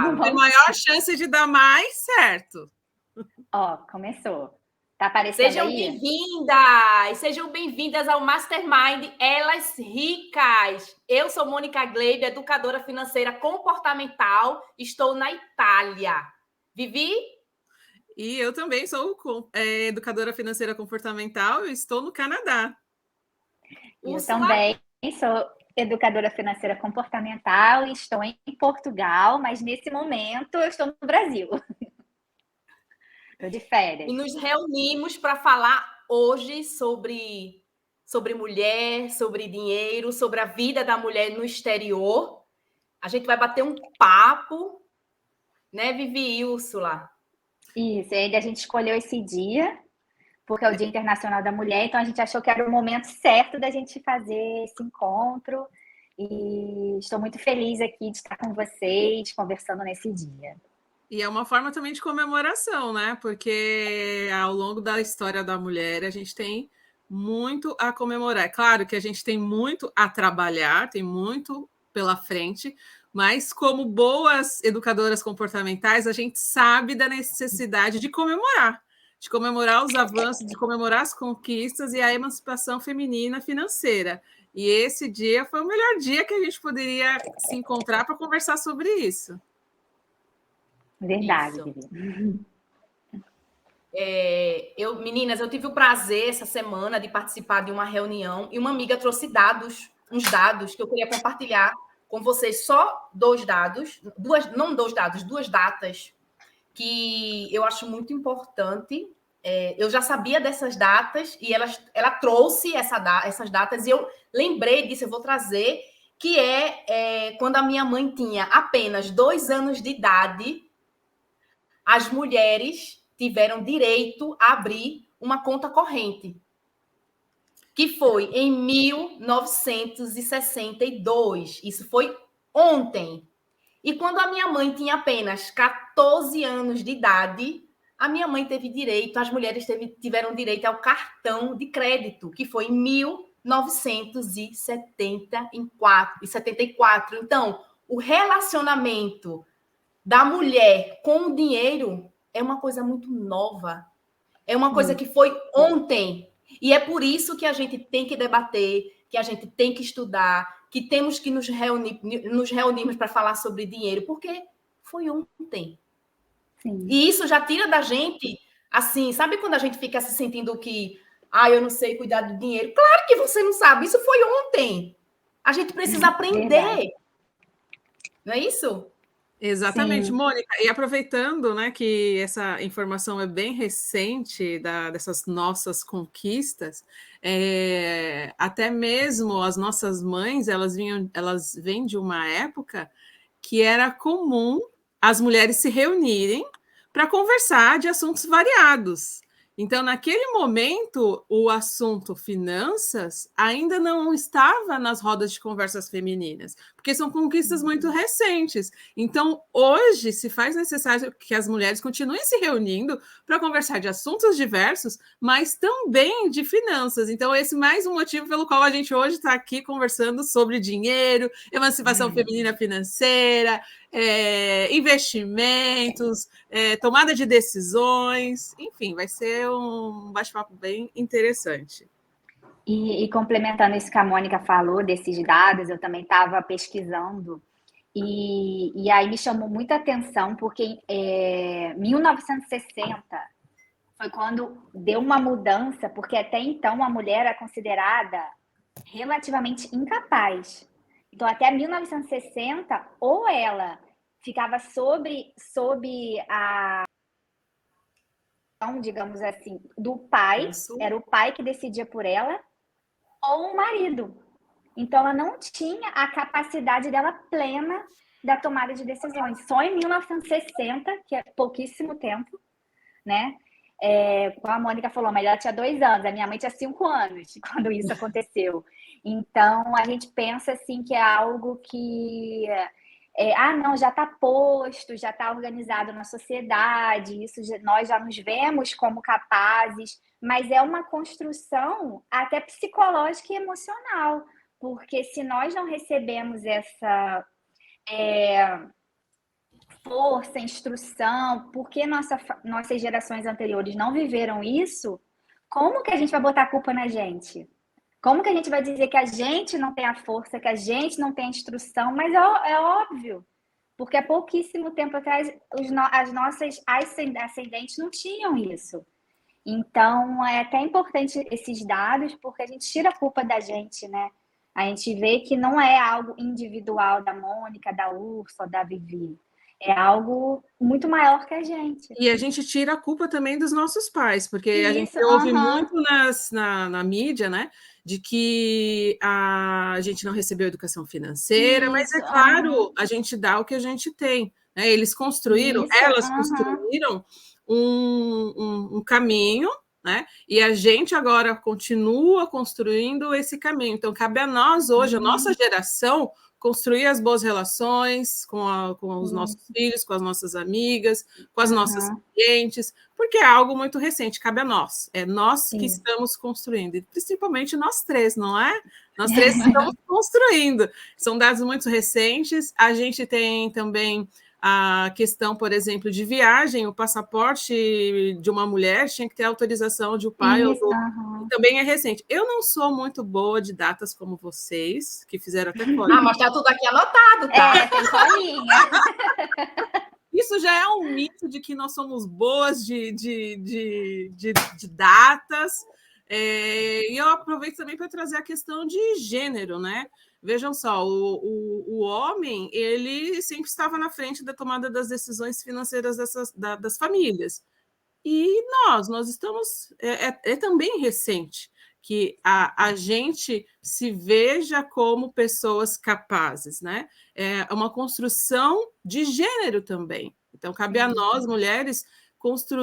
Não Tem vamos... maior chance de dar mais certo. Ó, começou. Tá aparecendo Sejam aí? bem-vindas! Sejam bem-vindas ao Mastermind Elas Ricas. Eu sou Mônica Gleibe, educadora financeira comportamental. Estou na Itália. Vivi? E eu também sou educadora financeira comportamental. Eu estou no Canadá. Eu Úrsula? também sou educadora financeira comportamental e estou em Portugal, mas nesse momento eu estou no Brasil. Estou de férias. E nos reunimos para falar hoje sobre mulher, sobre dinheiro, sobre a vida da mulher no exterior. A gente vai bater um papo, né, Vivi e Úrsula? Isso, e ainda a gente escolheu esse dia, porque é o Dia Internacional da Mulher, então a gente achou que era o momento certo da gente fazer esse encontro. E estou muito feliz aqui de estar com vocês, conversando nesse dia. E é uma forma também de comemoração, né? Porque ao longo da história da mulher, a gente tem muito a comemorar. É claro que a gente tem muito a trabalhar, tem muito pela frente, mas como boas educadoras comportamentais, a gente sabe da necessidade de comemorar os avanços, de comemorar as conquistas e a emancipação feminina financeira. E esse dia foi o melhor dia que a gente poderia se encontrar para conversar sobre isso. Verdade, Vivi. Meninas, eu tive o prazer essa semana de participar de uma reunião e uma amiga trouxe uns dados que eu queria compartilhar com vocês. Só duas datas que eu acho muito importante. Eu já sabia dessas datas e ela trouxe essas datas e eu lembrei disso, eu vou trazer, que quando a minha mãe tinha apenas 2 anos de idade, as mulheres tiveram direito a abrir uma conta corrente, que foi em 1962. Isso foi ontem. E quando a minha mãe tinha apenas 14 anos de idade, a minha mãe teve direito, as mulheres tiveram direito ao cartão de crédito, que foi em 1974. Então, o relacionamento da mulher com o dinheiro é uma coisa muito nova. É uma coisa que foi ontem. E é por isso que a gente tem que debater, que a gente tem que estudar, que temos que nos reunirmos para falar sobre dinheiro, porque foi ontem. Sim. E isso já tira da gente, assim, sabe quando a gente fica se sentindo que, eu não sei cuidar do dinheiro? Claro que você não sabe, isso foi ontem. A gente precisa aprender. Verdade. Não é isso? Exatamente, Sim. Mônica. E aproveitando, né, que essa informação é bem recente dessas nossas conquistas, até mesmo as nossas mães, elas vêm de uma época que era comum as mulheres se reunirem para conversar de assuntos variados. Então, naquele momento, o assunto finanças ainda não estava nas rodas de conversas femininas, porque são conquistas muito recentes. Então, hoje se faz necessário que as mulheres continuem se reunindo para conversar de assuntos diversos, mas também de finanças. Então, esse é mais um motivo pelo qual a gente hoje está aqui conversando sobre dinheiro, emancipação feminina financeira, investimentos, tomada de decisões, enfim, vai ser um bate-papo bem interessante. E complementando isso que a Mônica falou, desses dados, eu também estava pesquisando, e aí me chamou muita atenção, porque em 1960 foi quando deu uma mudança, porque até então a mulher era considerada relativamente incapaz. Então, até 1960, ou ela ficava sob a, digamos assim, do pai, Isso. era o pai que decidia por ela, ou o marido. Então, ela não tinha a capacidade dela plena da tomada de decisões. Só em 1960, que é pouquíssimo tempo, né? Como a Mônica falou, mas ela tinha 2 anos, a minha mãe tinha 5 anos quando isso aconteceu. Então, a gente pensa assim que é algo que não, já está posto, já está organizado na sociedade, nós já nos vemos como capazes, mas é uma construção até psicológica e emocional, porque se nós não recebemos força, instrução, porque nossas gerações anteriores não viveram isso, como que a gente vai botar a culpa na gente? Como que a gente vai dizer que a gente não tem a força, que a gente não tem a instrução? Mas é óbvio, porque há pouquíssimo tempo atrás as nossas ascendentes não tinham isso. Então, é até importante esses dados, porque a gente tira a culpa da gente, né? A gente vê que não é algo individual da Mônica, da Úrsula, da Vivi. É algo muito maior que a gente. E a gente tira a culpa também dos nossos pais, porque a gente ouve muito na mídia, né, de que a gente não recebeu educação financeira, mas é claro, a gente dá o que a gente tem, né? Elas construíram um caminho, né? E a gente agora continua construindo esse caminho. Então, cabe a nós hoje, a nossa geração, construir as boas relações com os nossos filhos, com as nossas amigas, com as nossas clientes, porque é algo muito recente, cabe a nós. É nós que estamos construindo, e principalmente nós três, não é? Nós três estamos construindo. São dados muito recentes. A gente tem também a questão, por exemplo, de viagem. O passaporte de uma mulher tinha que ter autorização de um pai ou do... Também é recente. Eu não sou muito boa de datas como vocês, que fizeram até colinha. Mas tá tudo aqui anotado, tá? Tem colinha. Isso já é um mito de que nós somos boas de datas. E eu aproveito também para trazer a questão de gênero, né? Vejam só, o homem, ele sempre estava na frente da tomada das decisões financeiras das famílias. E nós estamos... É também recente que a gente se veja como pessoas capazes, né? É uma construção de gênero também. Então, cabe a nós, mulheres,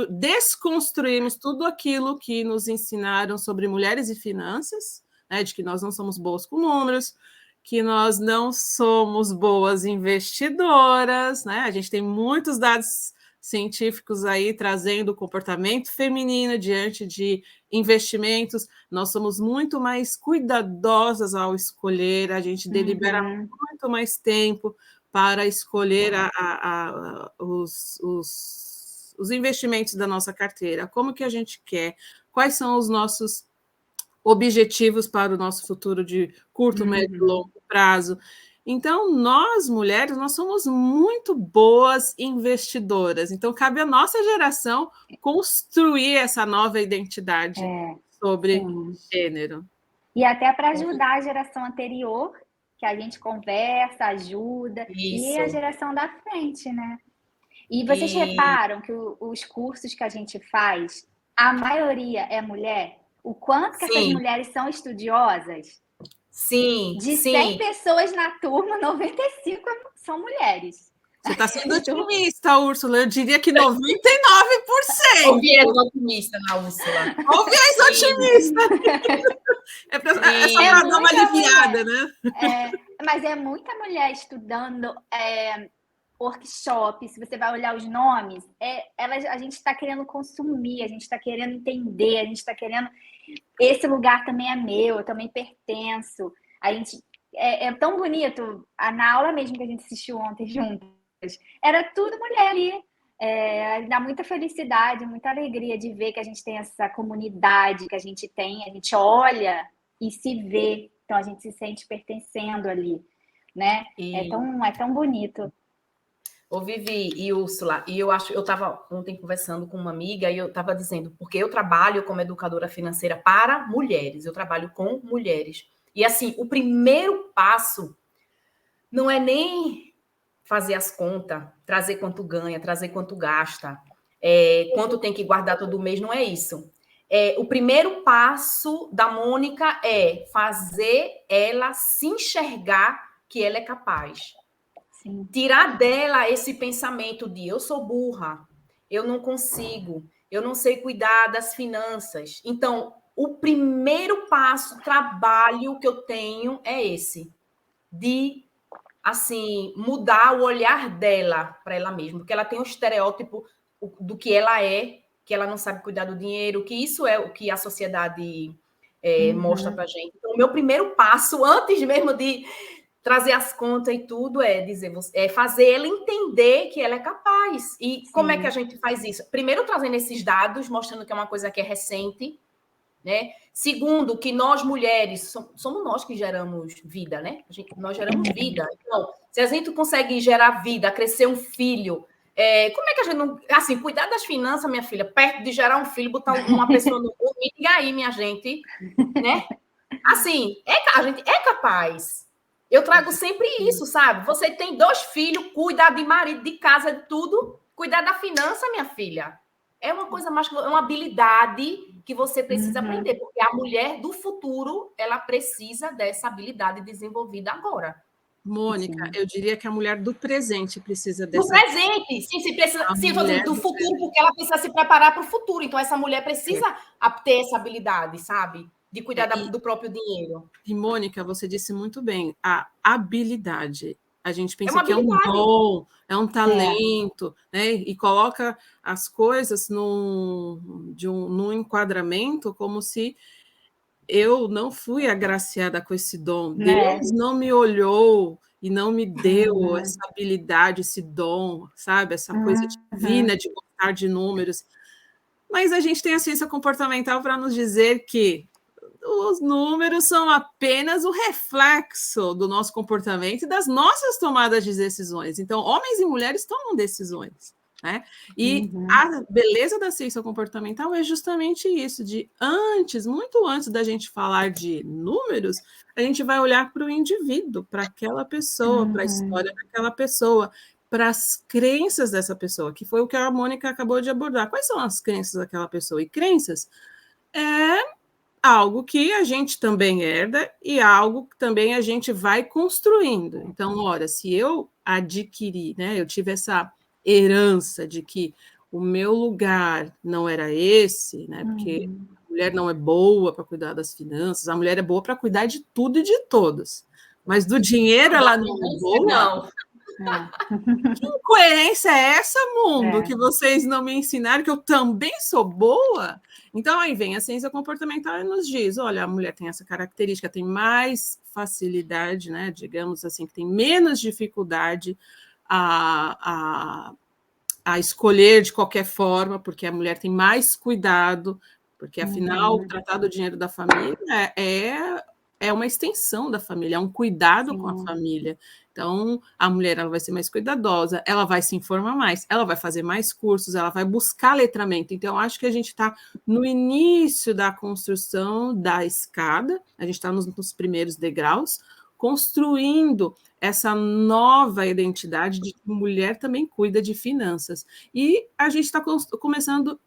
desconstruirmos tudo aquilo que nos ensinaram sobre mulheres e finanças, né? De que nós não somos boas com números, que nós não somos boas investidoras, né? A gente tem muitos dados científicos aí trazendo o comportamento feminino diante de investimentos. Nós somos muito mais cuidadosas ao escolher, a gente delibera muito mais tempo para escolher os investimentos da nossa carteira, como que a gente quer, quais são os nossos objetivos para o nosso futuro de curto, médio e longo prazo. Então, nós, mulheres, nós somos muito boas investidoras. Então, cabe à nossa geração construir essa nova identidade sobre gênero. E até para ajudar a geração anterior, que a gente conversa, ajuda, e a geração da frente, né? E vocês reparam que os cursos que a gente faz, a maioria é mulher? O quanto que essas mulheres são estudiosas? Sim, de 100 pessoas na turma, 95 são mulheres. Você está sendo otimista, Úrsula. Eu diria que 99%. O viés otimista na Úrsula. O viés otimista. É só para dar uma aliviada, né? Mas é muita mulher estudando workshop. Se você vai olhar os nomes, a gente está querendo consumir, a gente está querendo entender, a gente está querendo... Esse lugar também é meu, eu também pertenço. A gente é tão bonito. Na aula mesmo que a gente assistiu ontem juntas, era tudo mulher ali. Dá muita felicidade, muita alegria de ver que a gente tem essa comunidade, que a gente olha e se vê. Então a gente se sente pertencendo ali, né? É tão bonito. Ô, Vivi e Úrsula, e eu estava ontem conversando com uma amiga e eu estava dizendo, porque eu trabalho como educadora financeira para mulheres, eu trabalho com mulheres. E assim, o primeiro passo não é nem fazer as contas, trazer quanto ganha, trazer quanto gasta, quanto tem que guardar todo mês, não é isso. O primeiro passo da Mônica é fazer ela se enxergar que ela é capaz. Sim. Tirar dela esse pensamento de eu sou burra, eu não consigo, eu não sei cuidar das finanças. Então, o primeiro passo, trabalho que eu tenho é esse, de, assim, mudar o olhar dela para ela mesma, porque ela tem um estereótipo do que ela é, que ela não sabe cuidar do dinheiro, que isso é o que a sociedade mostra para a gente. Então, o meu primeiro passo, antes mesmo de trazer as contas e tudo, é fazer ela entender que ela é capaz. E como é que a gente faz isso? Primeiro, trazendo esses dados, mostrando que é uma coisa que é recente, né? Segundo, que nós mulheres, somos nós que geramos vida, né? Nós geramos vida. Então, se a gente consegue gerar vida, crescer um filho, como é que a gente não... Assim, cuidar das finanças, minha filha, perto de gerar um filho, botar uma pessoa no mundo, e aí, minha gente, né? Assim, a gente é capaz. Eu trago sempre isso, sabe? Você tem 2 filhos, cuidar de marido, de casa, de tudo, cuidar da finança, minha filha. É uma coisa mais, é uma habilidade que você precisa aprender, porque a mulher do futuro, ela precisa dessa habilidade desenvolvida agora. Mônica, eu diria que a mulher do presente precisa Do dessa... presente, sim, precisa, sim, do futuro, porque ela precisa se preparar para o futuro. Então, essa mulher precisa ter essa habilidade, sabe? De cuidar do próprio dinheiro. E, Mônica, você disse muito bem, a habilidade. A gente pensa que é um habilidade. dom, é um talento, né? E coloca as coisas num enquadramento como se eu não fui agraciada com esse dom. Deus não me olhou e não me deu essa habilidade, esse dom, sabe? Essa coisa divina de gostar de números. Mas a gente tem a ciência comportamental para nos dizer que os números são apenas o reflexo do nosso comportamento e das nossas tomadas de decisões. Então, homens e mulheres tomam decisões, né? E a beleza da ciência comportamental é justamente isso, de muito antes da gente falar de números, a gente vai olhar para o indivíduo, para aquela pessoa, para a história daquela pessoa, para as crenças dessa pessoa, que foi o que a Mônica acabou de abordar. Quais são as crenças daquela pessoa? E crenças é algo que a gente também herda e algo que também a gente vai construindo. Então, ora, se eu adquiri, né, eu tive essa herança de que o meu lugar não era esse, né, porque a mulher não é boa para cuidar das finanças, a mulher é boa para cuidar de tudo e de todos, mas do dinheiro ela não é boa. Não. Que incoerência é essa, mundo, que vocês não me ensinaram que eu também sou boa? Então, aí vem a ciência comportamental e nos diz, olha, a mulher tem essa característica, tem mais facilidade, né, digamos assim, que tem menos dificuldade a escolher de qualquer forma, porque a mulher tem mais cuidado, porque, afinal, tratar do dinheiro da família é uma extensão da família, é um cuidado com a família. Então, a mulher ela vai ser mais cuidadosa, ela vai se informar mais, ela vai fazer mais cursos, ela vai buscar letramento. Então, eu acho que a gente está no início da construção da escada, a gente está nos primeiros degraus, construindo essa nova identidade de que mulher também cuida de finanças. E a gente está começando,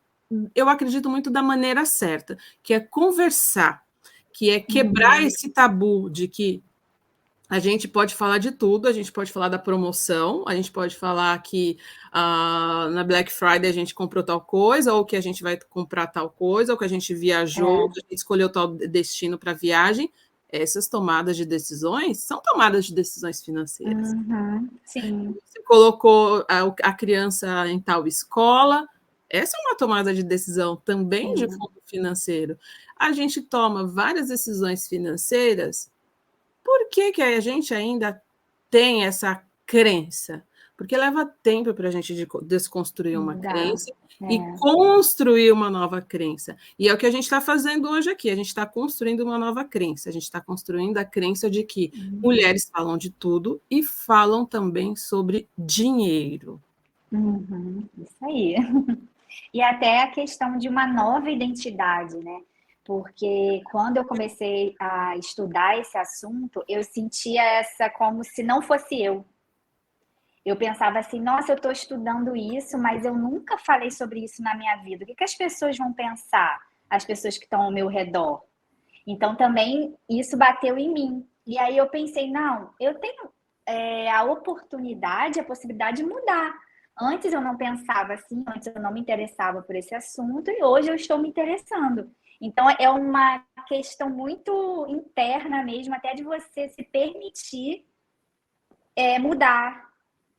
eu acredito muito da maneira certa, que é conversar, que é quebrar esse tabu de que a gente pode falar de tudo, a gente pode falar da promoção, a gente pode falar que na Black Friday a gente comprou tal coisa, ou que a gente vai comprar tal coisa, ou que a gente viajou, que a gente escolheu tal destino para viagem. Essas tomadas de decisões são tomadas de decisões financeiras. Sim. Você colocou a criança em tal escola, essa é uma tomada de decisão também de fundo financeiro. A gente toma várias decisões financeiras. Por que a gente ainda tem essa crença? Porque leva tempo para a gente desconstruir uma crença e construir uma nova crença. E é o que a gente está fazendo hoje aqui. A gente está construindo uma nova crença. A gente está construindo a crença de que mulheres falam de tudo e falam também sobre dinheiro. Isso aí. E até a questão de uma nova identidade, né? Porque quando eu comecei a estudar esse assunto, eu sentia essa como se não fosse eu. Eu pensava assim, nossa, eu estou estudando isso, mas eu nunca falei sobre isso na minha vida. O que as pessoas vão pensar? As pessoas que estão ao meu redor. Então, também, isso bateu em mim. E aí eu pensei, não, eu tenho a oportunidade, a possibilidade de mudar. Antes eu não pensava assim, antes eu não me interessava por esse assunto, e hoje eu estou me interessando. Então, é uma questão muito interna mesmo, até de você se permitir mudar.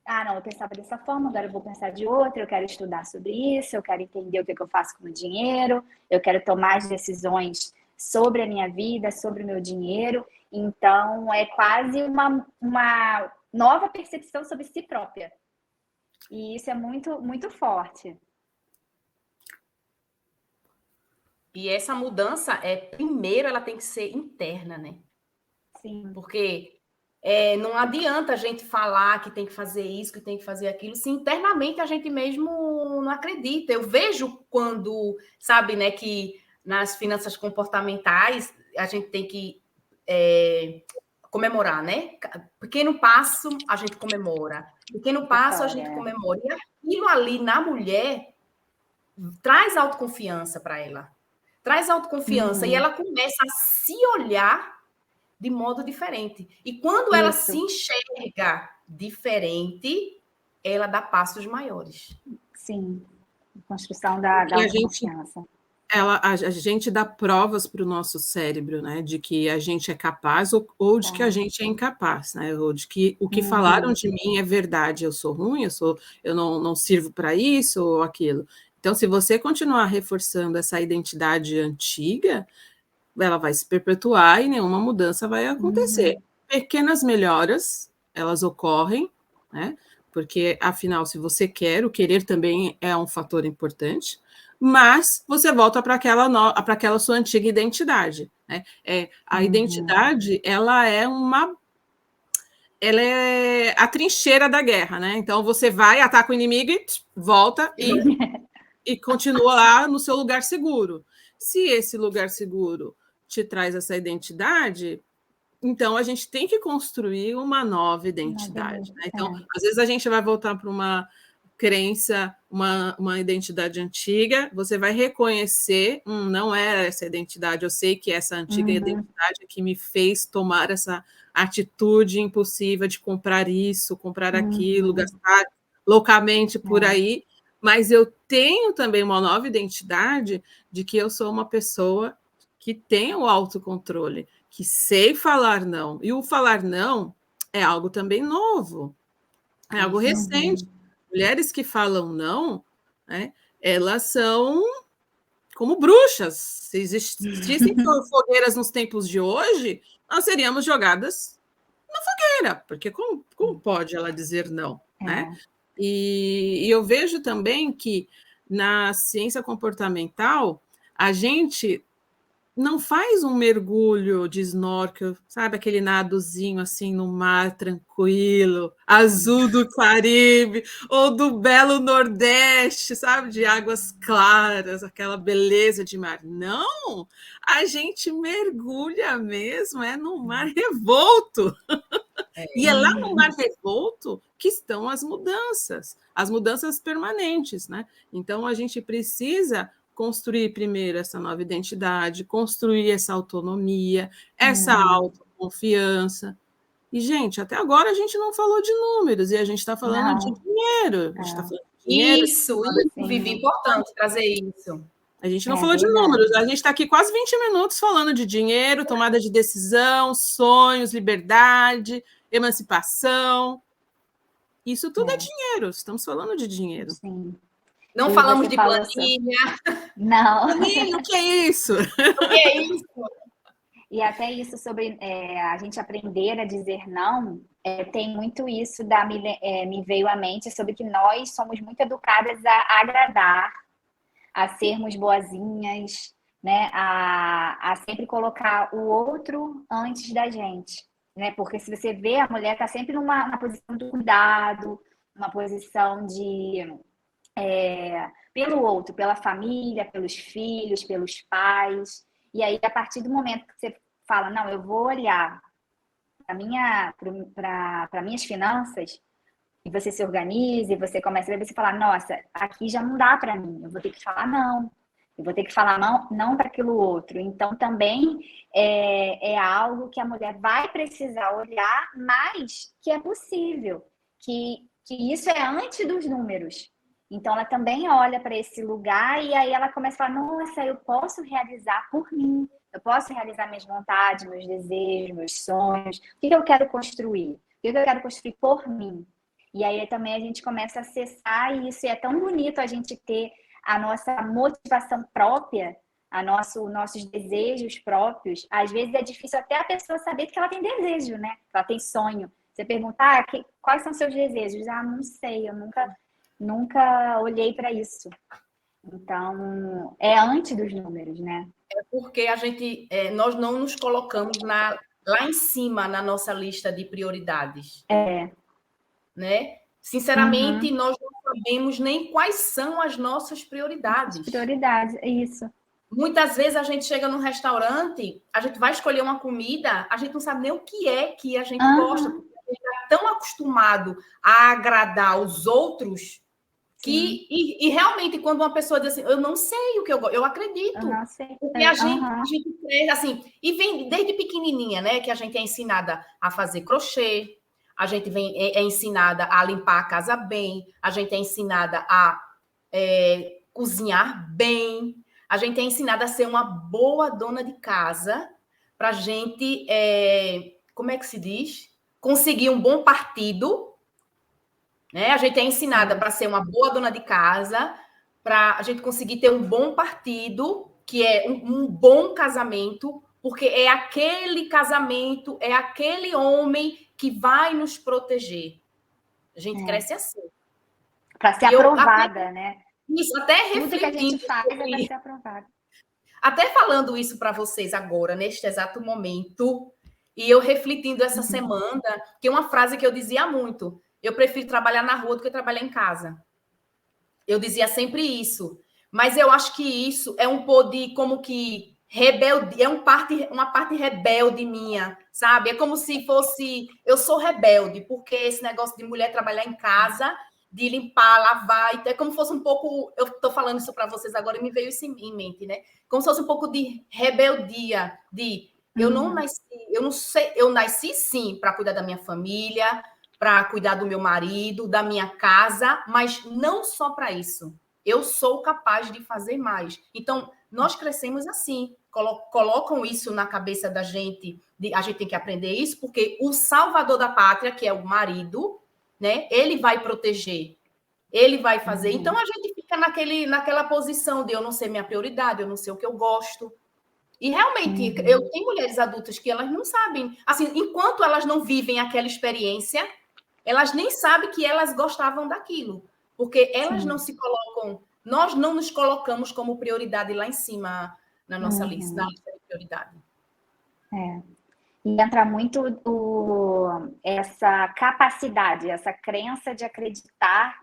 Ah, não, eu pensava dessa forma, agora eu vou pensar de outra, eu quero estudar sobre isso, eu quero entender o que eu faço com o dinheiro, eu quero tomar as decisões sobre a minha vida, sobre o meu dinheiro. Então, é quase uma nova percepção sobre si própria. E isso é muito, muito forte. E essa mudança, primeiro, ela tem que ser interna, né? Sim. Porque não adianta a gente falar que tem que fazer isso, que tem que fazer aquilo, se internamente a gente mesmo não acredita. Eu vejo quando, sabe, né, que nas finanças comportamentais a gente tem que comemorar, né? Pequeno passo a gente comemora, pequeno passo a gente comemora. E aquilo ali na mulher traz autoconfiança para ela. Traz autoconfiança e ela começa a se olhar de modo diferente. E quando ela se enxerga diferente, ela dá passos maiores. Sim. Construção da autoconfiança. A gente dá provas para o nosso cérebro, né, de que a gente é capaz ou de que a gente é incapaz, né, ou de que o que falaram de mim é verdade, eu sou ruim, eu não sirvo para isso ou aquilo. Então, se você continuar reforçando essa identidade antiga, ela vai se perpetuar e nenhuma mudança vai acontecer. Pequenas melhoras, elas ocorrem, né? Porque, afinal, se você quer, o querer também é um fator importante, mas você volta para aquela sua antiga identidade, né? A identidade, ela é a trincheira da guerra, né? Então, você vai, ataca o inimigo e volta e continua lá no seu lugar seguro. Se esse lugar seguro te traz essa identidade, então a gente tem que construir uma nova identidade. Né? Então, às vezes a gente vai voltar para uma crença, uma identidade antiga, você vai reconhecer, não era essa identidade, eu sei que essa antiga identidade que me fez tomar essa atitude impulsiva de comprar isso, comprar aquilo, gastar loucamente por aí, mas eu tenho também uma nova identidade de que eu sou uma pessoa que tem o autocontrole, que sei falar não. E o falar não é algo também novo, é algo recente. Mulheres que falam não, né, elas são como bruxas. Se existissem fogueiras nos tempos de hoje, nós seríamos jogadas na fogueira, porque como pode ela dizer não? Né? E eu vejo também que na ciência comportamental a gente não faz um mergulho de snorkel, sabe? Aquele nadozinho assim no mar tranquilo, azul do Caribe, ou do belo Nordeste, sabe? De águas claras, aquela beleza de mar. Não! A gente mergulha mesmo, no mar revolto. E é lá no mar revolto que estão as mudanças permanentes, né? Então a gente precisa construir primeiro essa nova identidade, construir essa autonomia, essa autoconfiança. E, gente, até agora a gente não falou de números, e a gente está falando de dinheiro. A gente está falando de dinheiro. Isso, Vivi, importante trazer isso. A gente não falou de números, a gente está aqui quase 20 minutos falando de dinheiro, tomada de decisão, sonhos, liberdade, emancipação. Isso tudo é dinheiro, estamos falando de dinheiro. Sim. Não falamos de planilha. Não. Planilha, o que é isso? O que é isso? E até isso sobre a gente aprender a dizer não, tem muito isso me veio à mente sobre que nós somos muito educadas a agradar, a sermos boazinhas, né? A sempre colocar o outro antes da gente, né? Porque se você vê, a mulher está sempre numa posição de cuidado, uma posição de pelo outro, pela família, pelos filhos, pelos pais. E aí, a partir do momento que você fala, não, eu vou olhar para minhas finanças, e você se organiza, e você começa a ver, você fala, nossa, aqui já não dá para mim, eu vou ter que falar não. Eu vou ter que falar não para aquilo outro. Então, também é algo que a mulher vai precisar olhar, mas que é possível, que isso é antes dos números. Então, ela também olha para esse lugar e aí ela começa a falar, nossa, eu posso realizar por mim, eu posso realizar minhas vontades, meus desejos, meus sonhos, o que eu quero construir? O que eu quero construir por mim? E aí também a gente começa a acessar isso, e é tão bonito a gente ter a nossa motivação própria, nossos desejos próprios, às vezes é difícil até a pessoa saber que ela tem desejo, né? Que ela tem sonho. Você perguntar quais são seus desejos? Não sei, eu nunca olhei para isso. Então, é antes dos números, né? É porque nós não nos colocamos lá em cima na nossa lista de prioridades. Né? Sinceramente, nós não sabemos nem quais são as nossas prioridades. Prioridades, é isso. Muitas vezes a gente chega num restaurante, a gente vai escolher uma comida, a gente não sabe nem o que é que a gente gosta, porque a gente está tão acostumado a agradar os outros que realmente quando uma pessoa diz assim, eu não sei o que eu gosto, eu acredito. Eu não sei. Porque a gente cresce assim, e vem desde pequenininha, né, que a gente é ensinada a fazer crochê, a gente é ensinada a limpar a casa bem, a gente é ensinada a cozinhar bem, a gente é ensinada a ser uma boa dona de casa para a gente, como é que se diz? Conseguir um bom partido, né? A gente é ensinada para ser uma boa dona de casa, para a gente conseguir ter um bom partido, que é um bom casamento, porque é aquele casamento, é aquele homem que vai nos proteger. A gente cresce assim. Para ser aprovada, né? Isso, até refletindo. Tudo que a gente faz é para ser aprovada. Até falando isso para vocês agora, neste exato momento, e eu refletindo essa semana, que é uma frase que eu dizia muito, eu prefiro trabalhar na rua do que trabalhar em casa. Eu dizia sempre isso. Mas eu acho que isso é um pouco de como que rebelde, é uma parte rebelde minha, sabe? É como se fosse... Eu sou rebelde, porque esse negócio de mulher trabalhar em casa, de limpar, lavar, é como se fosse um pouco... Eu estou falando isso para vocês agora e me veio isso em mente, né? Como se fosse um pouco de rebeldia, de... Eu não nasci, eu não sei, eu nasci sim para cuidar da minha família, para cuidar do meu marido, da minha casa, mas não só para isso. Eu sou capaz de fazer mais. Então, nós crescemos assim, colocam isso na cabeça da gente, a gente tem que aprender isso, porque o salvador da pátria, que é o marido, né, ele vai proteger, ele vai fazer. Então, a gente fica naquela posição de eu não sei minha prioridade, eu não sei o que eu gosto. E realmente, eu tenho mulheres adultas que elas não sabem, assim, enquanto elas não vivem aquela experiência, elas nem sabem que elas gostavam daquilo, porque elas não se colocam, nós não nos colocamos como prioridade lá em cima na nossa lista, na lista de prioridade. E entra muito essa capacidade, essa crença de acreditar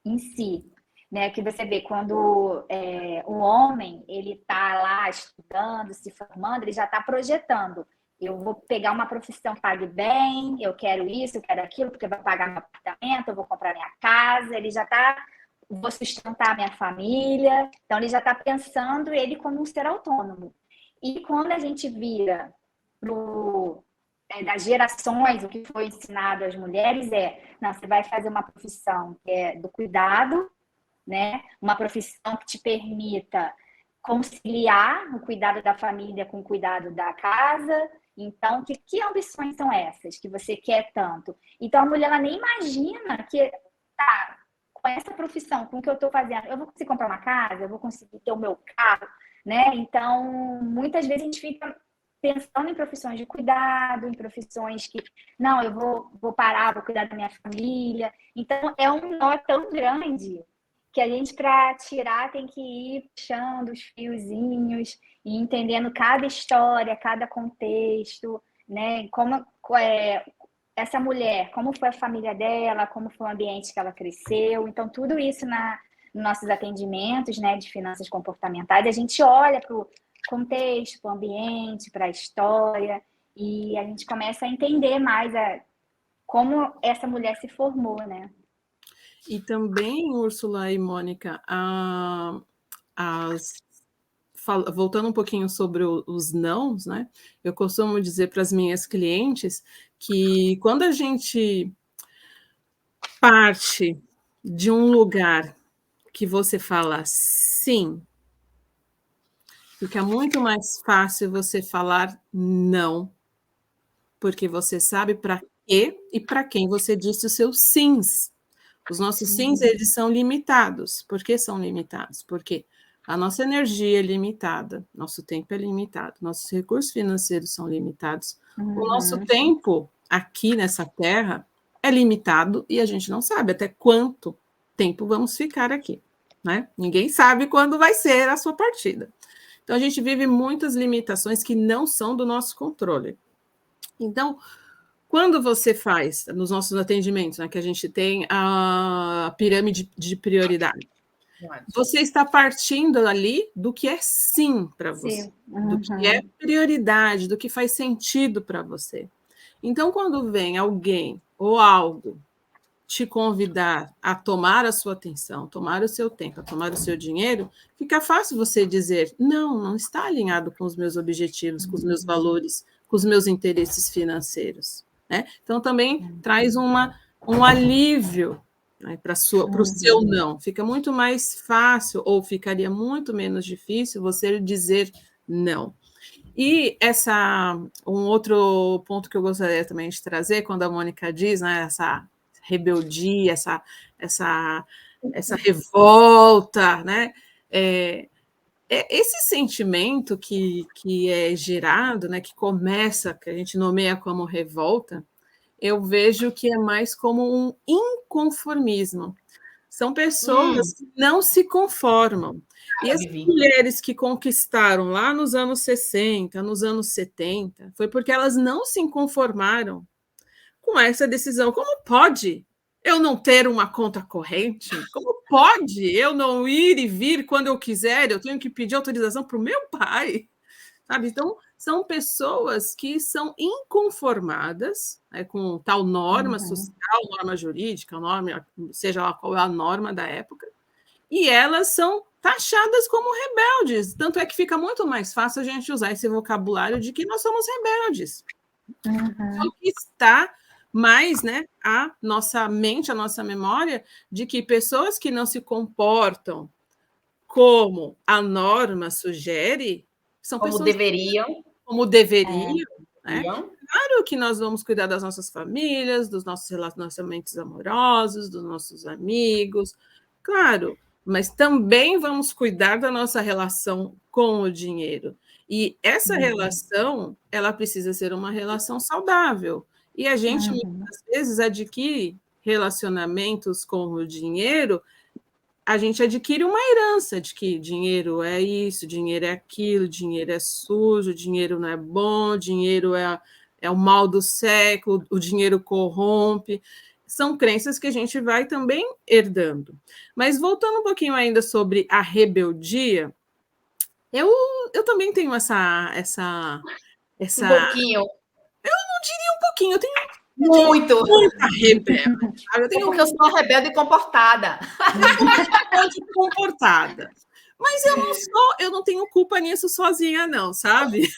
em si. Né, que você vê quando o homem ele está lá estudando, se formando, ele já está projetando. Eu vou pegar uma profissão que pague bem, eu quero isso, eu quero aquilo, porque vai pagar meu apartamento, eu vou comprar minha casa, ele já está, vou sustentar minha família. Então, ele já está pensando ele como um ser autônomo. E quando a gente vira das gerações, o que foi ensinado às mulheres não, você vai fazer uma profissão que é do cuidado, né? Uma profissão que te permita conciliar o cuidado da família com o cuidado da casa. Então, que ambições são essas que você quer tanto? Então, a mulher ela nem imagina que, com essa profissão, com o que eu estou fazendo, eu vou conseguir comprar uma casa, eu vou conseguir ter o meu carro, né? Então, muitas vezes a gente fica pensando em profissões de cuidado, em profissões que, não, eu vou parar, vou cuidar da minha família. Então, é um nó tão grande que a gente, para tirar, tem que ir puxando os fiozinhos e entendendo cada história, cada contexto, né? Como essa mulher, como foi a família dela, como foi o ambiente que ela cresceu. Então, tudo isso nos nossos atendimentos, né, de finanças comportamentais, a gente olha para o contexto, para o ambiente, para a história, e a gente começa a entender mais como essa mulher se formou, né? E também, Úrsula e Mônica, voltando um pouquinho sobre os nãos, né? Eu costumo dizer para as minhas clientes que quando a gente parte de um lugar que você fala sim, fica muito mais fácil você falar não, porque você sabe para quê e para quem você disse os seus sims. Os nossos sims, eles são limitados. Por que são limitados? Porque A nossa energia é limitada, nosso tempo é limitado, nossos recursos financeiros são limitados. O nosso tempo aqui nessa Terra é limitado e a gente não sabe até quanto tempo vamos ficar aqui, né? Ninguém sabe quando vai ser a sua partida. Então, a gente vive muitas limitações que não são do nosso controle. Então, quando você faz, nos nossos atendimentos, né, que a gente tem a pirâmide de prioridade, você está partindo ali do que é sim para você, do que é prioridade, do que faz sentido para você. Então, quando vem alguém ou algo te convidar a tomar a sua atenção, tomar o seu tempo, a tomar o seu dinheiro, fica fácil você dizer, não está alinhado com os meus objetivos, com os meus valores, com os meus interesses financeiros. Né? Então, também traz um alívio, né, para o seu não. Fica muito mais fácil, ou ficaria muito menos difícil você dizer não. E um outro ponto que eu gostaria também de trazer, quando a Mônica diz, né, essa rebeldia, essa revolta, né? Esse sentimento que é gerado, né, que começa, que a gente nomeia como revolta, eu vejo que é mais como um inconformismo. São pessoas que não se conformam. E as mulheres que conquistaram lá nos anos 60, nos anos 70, foi porque elas não se conformaram com essa decisão. Como pode eu não ter uma conta corrente? Como pode eu não ir e vir quando eu quiser? Eu tenho que pedir autorização para o meu pai. Sabe? Então, são pessoas que são inconformadas, né, com tal norma social, norma jurídica, norma, seja lá qual é a norma da época, e elas são taxadas como rebeldes. Tanto é que fica muito mais fácil a gente usar esse vocabulário de que nós somos rebeldes. Então, está mais, né, a nossa mente, a nossa memória, de que pessoas que não se comportam como a norma sugere, são como pessoas deveriam. Como deveriam, né? Claro que nós vamos cuidar das nossas famílias, dos nossos relacionamentos amorosos, dos nossos amigos, claro, mas também vamos cuidar da nossa relação com o dinheiro. E essa relação, ela precisa ser uma relação saudável. E a gente, muitas vezes, adquire relacionamentos com o dinheiro, a gente adquire uma herança de que dinheiro é isso, dinheiro é aquilo, dinheiro é sujo, dinheiro não é bom, dinheiro é o mal do século, o dinheiro corrompe. São crenças que a gente vai também herdando. Mas voltando um pouquinho ainda sobre a rebeldia, eu também tenho essa... Um pouquinho. Eu não diria um pouquinho, eu tenho muita rebelde. Porque eu sou uma rebelde comportada. Rebelde comportada. Mas eu não tenho culpa nisso sozinha, não, sabe?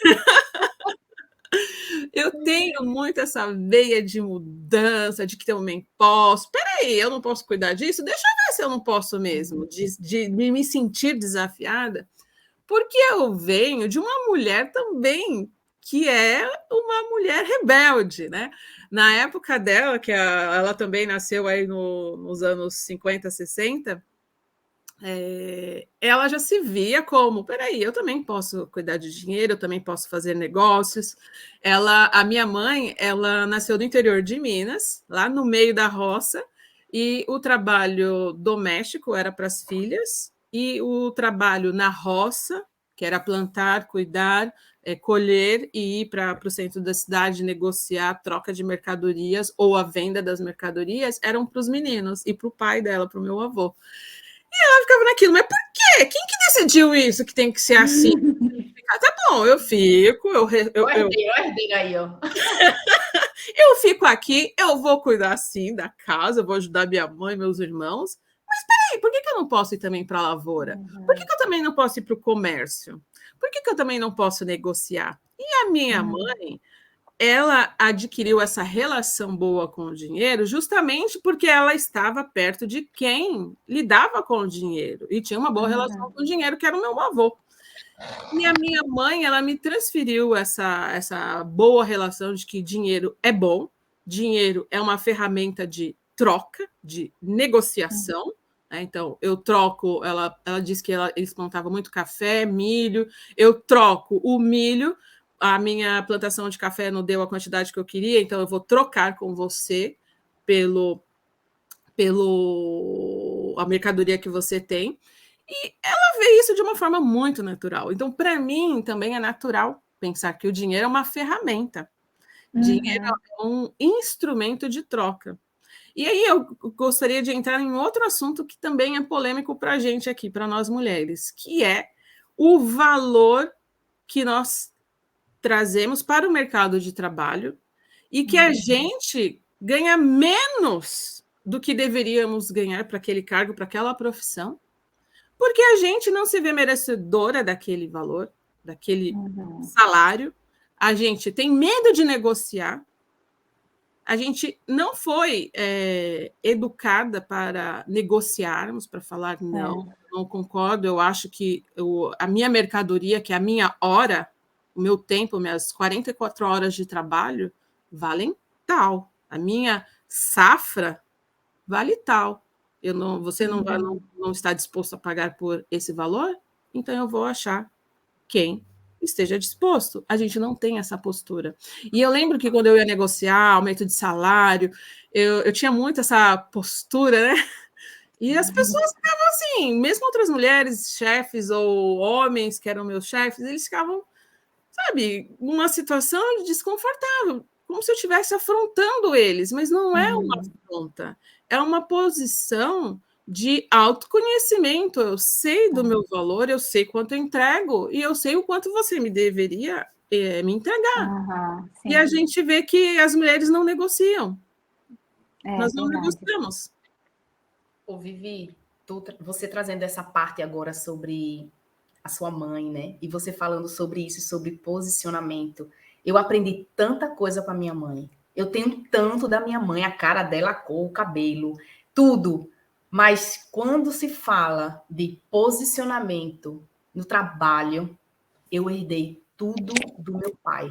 Eu tenho muito essa veia de mudança, de que também posso. Peraí, eu não posso cuidar disso? Deixa eu ver se eu não posso mesmo, de me sentir desafiada. Porque eu venho de uma mulher também que é uma mulher rebelde, né? Na época dela, que ela também nasceu aí nos anos 50, 60, ela já se via como, peraí, eu também posso cuidar de dinheiro, eu também posso fazer negócios. A minha mãe, ela nasceu no interior de Minas, lá no meio da roça, e o trabalho doméstico era para as filhas, e o trabalho na roça, que era plantar, cuidar, colher e ir para o centro da cidade negociar a troca de mercadorias ou a venda das mercadorias, eram para os meninos e para o pai dela, para o meu avô. E ela ficava naquilo, mas por quê? Quem que decidiu isso, que tem que ser assim? Tá bom, eu fico, eu herdei aí, ó. Eu fico aqui, eu vou cuidar sim da casa, eu vou ajudar minha mãe, meus irmãos, mas peraí, por que eu não posso ir também para a lavoura? Por que eu também não posso ir para o comércio? Por que eu também não posso negociar? E a minha mãe, ela adquiriu essa relação boa com o dinheiro justamente porque ela estava perto de quem lidava com o dinheiro e tinha uma boa relação com o dinheiro, que era o meu avô. E a minha mãe, ela me transferiu essa boa relação de que dinheiro é bom, dinheiro é uma ferramenta de troca, de negociação, né? Então, eu troco, ela disse que eles plantavam muito café, milho, eu troco o milho, a minha plantação de café não deu a quantidade que eu queria, então eu vou trocar com você pelo a mercadoria que você tem. E ela vê isso de uma forma muito natural. Então, para mim, também é natural pensar que o dinheiro é uma ferramenta. Dinheiro é um instrumento de troca. E aí eu gostaria de entrar em outro assunto que também é polêmico para a gente aqui, para nós mulheres, que é o valor que nós trazemos para o mercado de trabalho e que a gente ganha menos do que deveríamos ganhar para aquele cargo, para aquela profissão, porque a gente não se vê merecedora daquele valor, daquele salário, a gente tem medo de negociar, a gente não foi educada para negociarmos, para falar não concordo, eu acho que a minha mercadoria, que é a minha hora, o meu tempo, minhas 44 horas de trabalho, valem tal. A minha safra vale tal. Você não está disposto a pagar por esse valor? Então eu vou achar quem esteja disposto. A gente não tem essa postura. E eu lembro que quando eu ia negociar aumento de salário, eu tinha muito essa postura, né? E as pessoas ficavam assim, mesmo outras mulheres, chefes ou homens que eram meus chefes, eles ficavam, sabe, numa situação desconfortável, como se eu estivesse afrontando eles, mas não é uma afronta, é uma posição de autoconhecimento. Eu sei do meu valor, eu sei quanto eu entrego e eu sei o quanto você me deveria me entregar. E a gente vê que as mulheres não negociam. Nós não negociamos. Ô, Vivi, você trazendo essa parte agora sobre a sua mãe, né? E você falando sobre isso, sobre posicionamento. Eu aprendi tanta coisa com a minha mãe. Eu tenho tanto da minha mãe, a cara dela, a cor, o cabelo, tudo. Mas quando se fala de posicionamento no trabalho, eu herdei tudo do meu pai.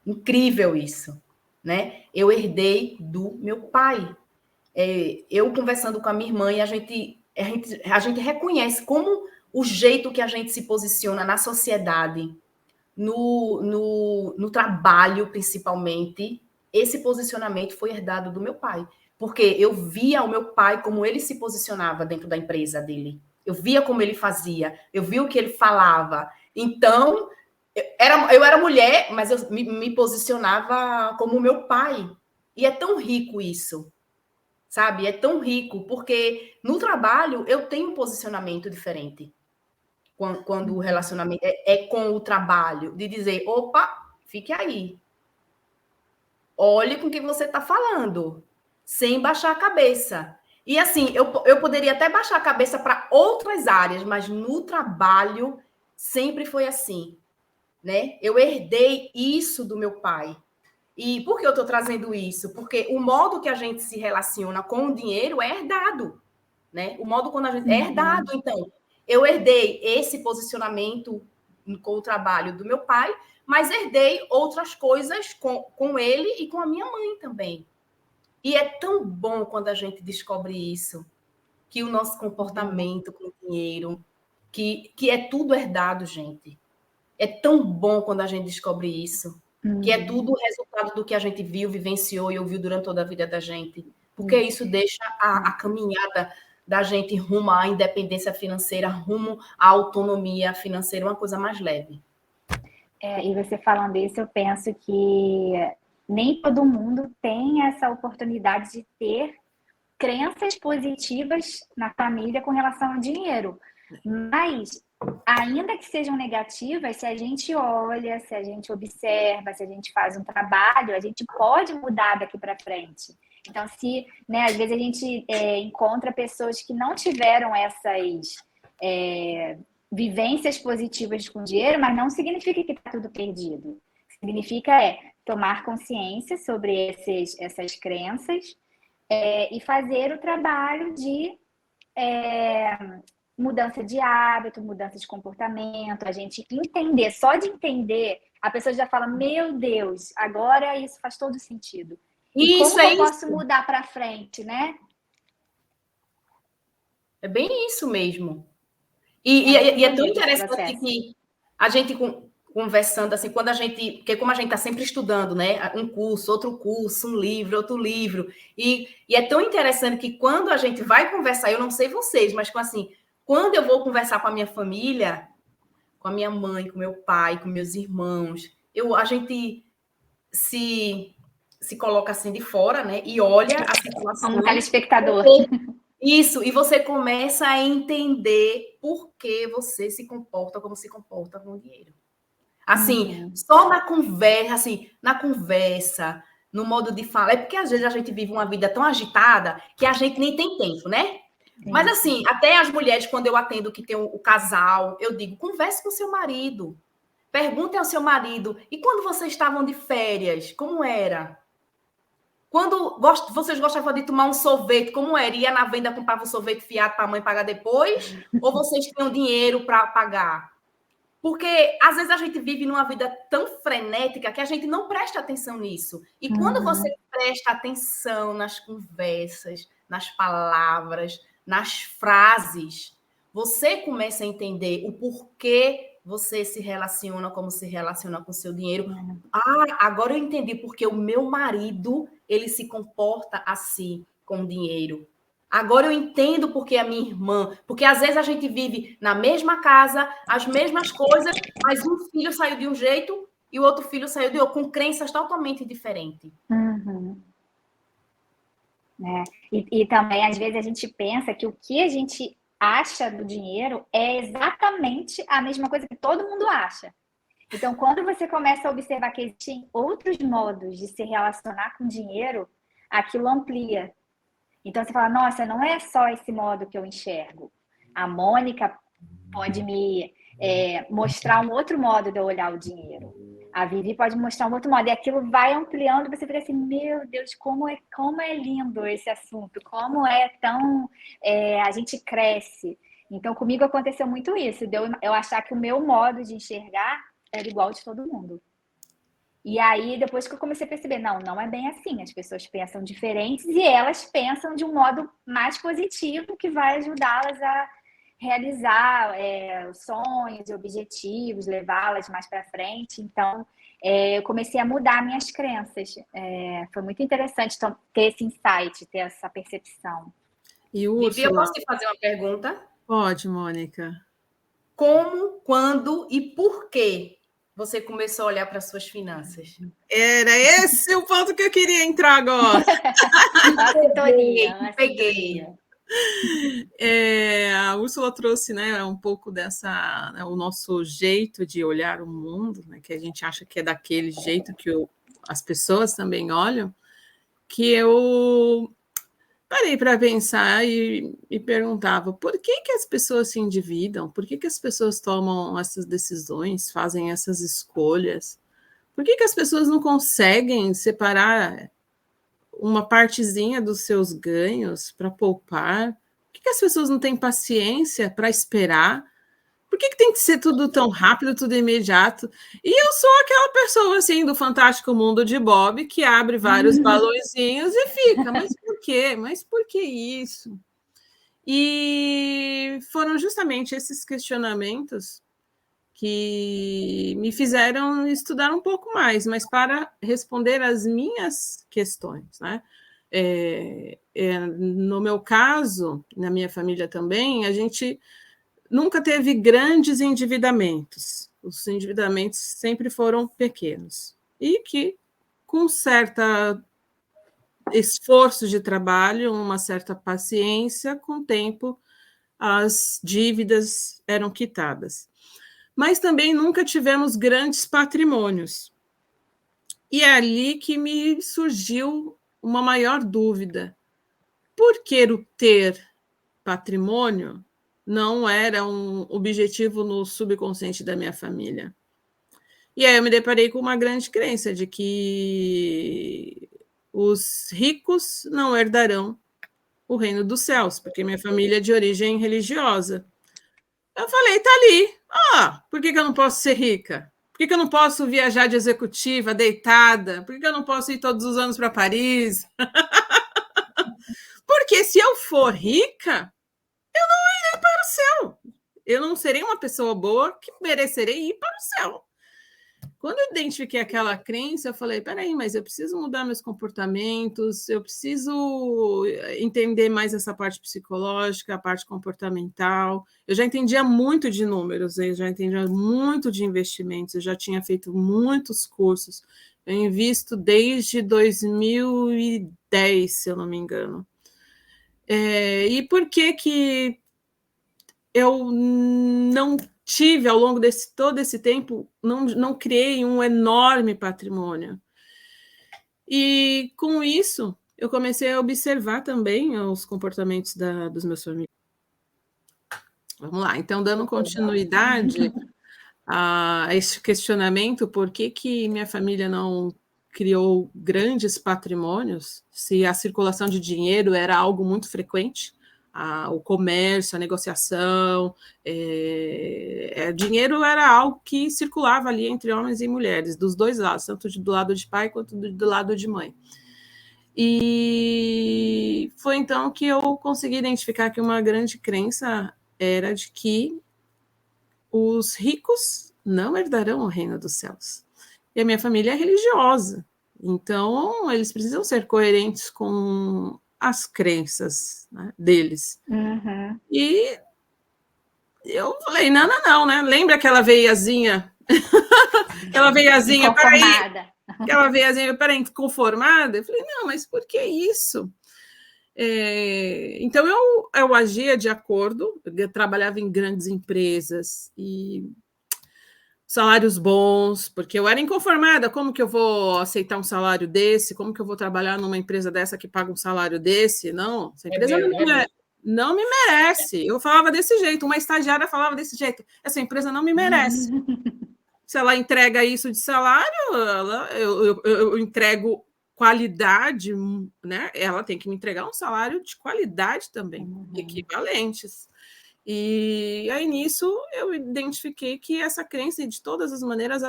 Incrível isso, né? Eu herdei do meu pai. Eu conversando com a minha irmã, e a gente reconhece como o jeito que a gente se posiciona na sociedade, no trabalho, principalmente, esse posicionamento foi herdado do meu pai. Porque eu via o meu pai como ele se posicionava dentro da empresa dele. Eu via como ele fazia, eu via o que ele falava. Então, eu era mulher, mas eu me posicionava como meu pai. E é tão rico isso, sabe? É tão rico, porque no trabalho eu tenho um posicionamento diferente. Quando o relacionamento é com o trabalho, de dizer, opa, fique aí. Olhe com o que você está falando, sem baixar a cabeça. E assim, eu poderia até baixar a cabeça para outras áreas, mas no trabalho sempre foi assim, né? Eu herdei isso do meu pai. E por que eu estou trazendo isso? Porque o modo que a gente se relaciona com o dinheiro é herdado, né? O modo quando a gente é herdado. Então, eu herdei esse posicionamento com o trabalho do meu pai, mas herdei outras coisas com ele e com a minha mãe também. E é tão bom quando a gente descobre isso, que o nosso comportamento com o dinheiro, que é tudo herdado, gente. É tão bom quando a gente descobre isso, que é tudo resultado do que a gente viu, vivenciou e ouviu durante toda a vida da gente. Porque isso deixa a caminhada da gente rumo à independência financeira, rumo à autonomia financeira, uma coisa mais leve. E você falando isso, eu penso que nem todo mundo tem essa oportunidade de ter crenças positivas na família com relação ao dinheiro. Mas, ainda que sejam negativas, se a gente olha, se a gente observa, se a gente faz um trabalho, a gente pode mudar daqui para frente. Então, se, né, às vezes a gente encontra pessoas que não tiveram essas vivências positivas com dinheiro, mas não significa que está tudo perdido. Significa tomar consciência sobre essas crenças e fazer o trabalho de mudança de hábito, mudança de comportamento, a gente entender, só de entender, a pessoa já fala, meu Deus, agora isso faz todo sentido. E como eu posso mudar para frente, né? É bem isso mesmo. E é tão interessante que a gente conversando assim, quando a gente, porque como a gente está sempre estudando, né, um curso, outro curso, um livro, outro livro, e é tão interessante que quando a gente vai conversar, eu não sei vocês, mas assim, quando eu vou conversar com a minha família, com a minha mãe, com meu pai, com meus irmãos, a gente se coloca assim de fora, né, e olha a situação. Como telespectador. Isso, e você começa a entender por que você se comporta como se comporta com o dinheiro. Assim, só na conversa, no modo de falar. É porque às vezes a gente vive uma vida tão agitada que a gente nem tem tempo, né? Mas assim, até as mulheres, quando eu atendo que tem o casal, eu digo, converse com seu marido. Pergunte ao seu marido. E quando vocês estavam de férias, como era? Quando vocês gostavam de tomar um sorvete, como era? Ia na venda, comprava um sorvete fiado para a mãe pagar depois? Ou vocês tinham dinheiro para pagar? Porque, às vezes, a gente vive numa vida tão frenética que a gente não presta atenção nisso. E quando você presta atenção nas conversas, nas palavras, nas frases, você começa a entender o porquê você se relaciona como se relaciona com o seu dinheiro. Agora eu entendi porque o meu marido, ele se comporta assim com o dinheiro. Agora eu entendo porque a minha irmã, porque às vezes a gente vive na mesma casa, as mesmas coisas, mas um filho saiu de um jeito e o outro filho saiu de outro, com crenças totalmente diferentes. E também, às vezes, a gente pensa que o que a gente acha do dinheiro é exatamente a mesma coisa que todo mundo acha. Então, quando você começa a observar que existem outros modos de se relacionar com dinheiro, aquilo amplia. Então, você fala, nossa, não é só esse modo que eu enxergo. A Mônica pode me mostrar um outro modo de eu olhar o dinheiro. A Vivi pode mostrar um outro modo. E aquilo vai ampliando, você fica assim, meu Deus, como é lindo esse assunto, como é tão... a gente cresce. Então, comigo aconteceu muito isso, de eu achar que o meu modo de enxergar era igual de todo mundo. E aí, depois que eu comecei a perceber, não é bem assim, as pessoas pensam diferentes e elas pensam de um modo mais positivo que vai ajudá-las a realizar sonhos e objetivos, levá-las mais para frente. Então, eu comecei a mudar minhas crenças. Foi muito interessante ter esse insight, ter essa percepção. E Vivi, eu posso te fazer uma pergunta? Pode, Mônica. Como, quando e por que você começou a olhar para as suas finanças? Era esse o ponto que eu queria entrar agora. Peguei. A Úrsula trouxe, né, um pouco dessa, né, o nosso jeito de olhar o mundo, né, que a gente acha que é daquele jeito que as pessoas também olham, que eu parei para pensar e perguntava por que as pessoas se endividam, por que as pessoas tomam essas decisões, fazem essas escolhas, por que as pessoas não conseguem separar uma partezinha dos seus ganhos para poupar? Por que as pessoas não têm paciência para esperar? Por que tem que ser tudo tão rápido, tudo imediato? E eu sou aquela pessoa, assim, do Fantástico Mundo de Bob, que abre vários balõezinhos e fica, mas por quê? Mas por que isso? E foram justamente esses questionamentos que me fizeram estudar um pouco mais, mas para responder às minhas questões, né? No meu caso, na minha família também, a gente nunca teve grandes endividamentos. Os endividamentos sempre foram pequenos. E que, com certo esforço de trabalho, uma certa paciência, com o tempo, as dívidas eram quitadas. Mas também nunca tivemos grandes patrimônios. E é ali que me surgiu uma maior dúvida. Por que o ter patrimônio não era um objetivo no subconsciente da minha família? E aí eu me deparei com uma grande crença de que os ricos não herdarão o reino dos céus, porque minha família é de origem religiosa. Eu falei, tá ali. Por que eu não posso ser rica? Por que eu não posso viajar de executiva, deitada? Por que eu não posso ir todos os anos para Paris? Porque se eu for rica, eu não eu não serei uma pessoa boa que merecerei ir para o céu. Quando eu identifiquei aquela crença, eu falei, peraí, mas eu preciso mudar meus comportamentos, eu preciso entender mais essa parte psicológica, a parte comportamental. Eu já entendia muito de números, eu já entendia muito de investimentos, eu já tinha feito muitos cursos. Eu invisto desde 2010, se eu não me engano. E por que eu não tive, ao longo desse todo esse tempo, não criei um enorme patrimônio? E com isso, eu comecei a observar também os comportamentos dos meus familiares. Vamos lá, então, dando continuidade a esse questionamento, por que minha família não criou grandes patrimônios, se a circulação de dinheiro era algo muito frequente, o comércio, a negociação, dinheiro era algo que circulava ali entre homens e mulheres, dos dois lados, tanto do lado de pai quanto do lado de mãe. E foi então que eu consegui identificar que uma grande crença era de que os ricos não herdarão o reino dos céus. E a minha família é religiosa, então eles precisam ser coerentes com as crenças, né, deles. Uhum. E eu falei, não, né? Lembra aquela veiazinha? Aquela veiazinha, peraí, conformada? Eu falei, não, mas por que isso? Então eu agia de acordo, eu trabalhava em grandes empresas e salários bons, porque eu era inconformada. Como que eu vou aceitar um salário desse? Como que eu vou trabalhar numa empresa dessa que paga um salário desse? Não, essa empresa não me merece. Eu falava desse jeito, uma estagiária falava desse jeito, essa empresa não me merece. Se ela entrega isso de salário, eu entrego qualidade, né? Ela tem que me entregar um salário de qualidade também, equivalentes. E aí, nisso, eu identifiquei que essa crença, de todas as maneiras,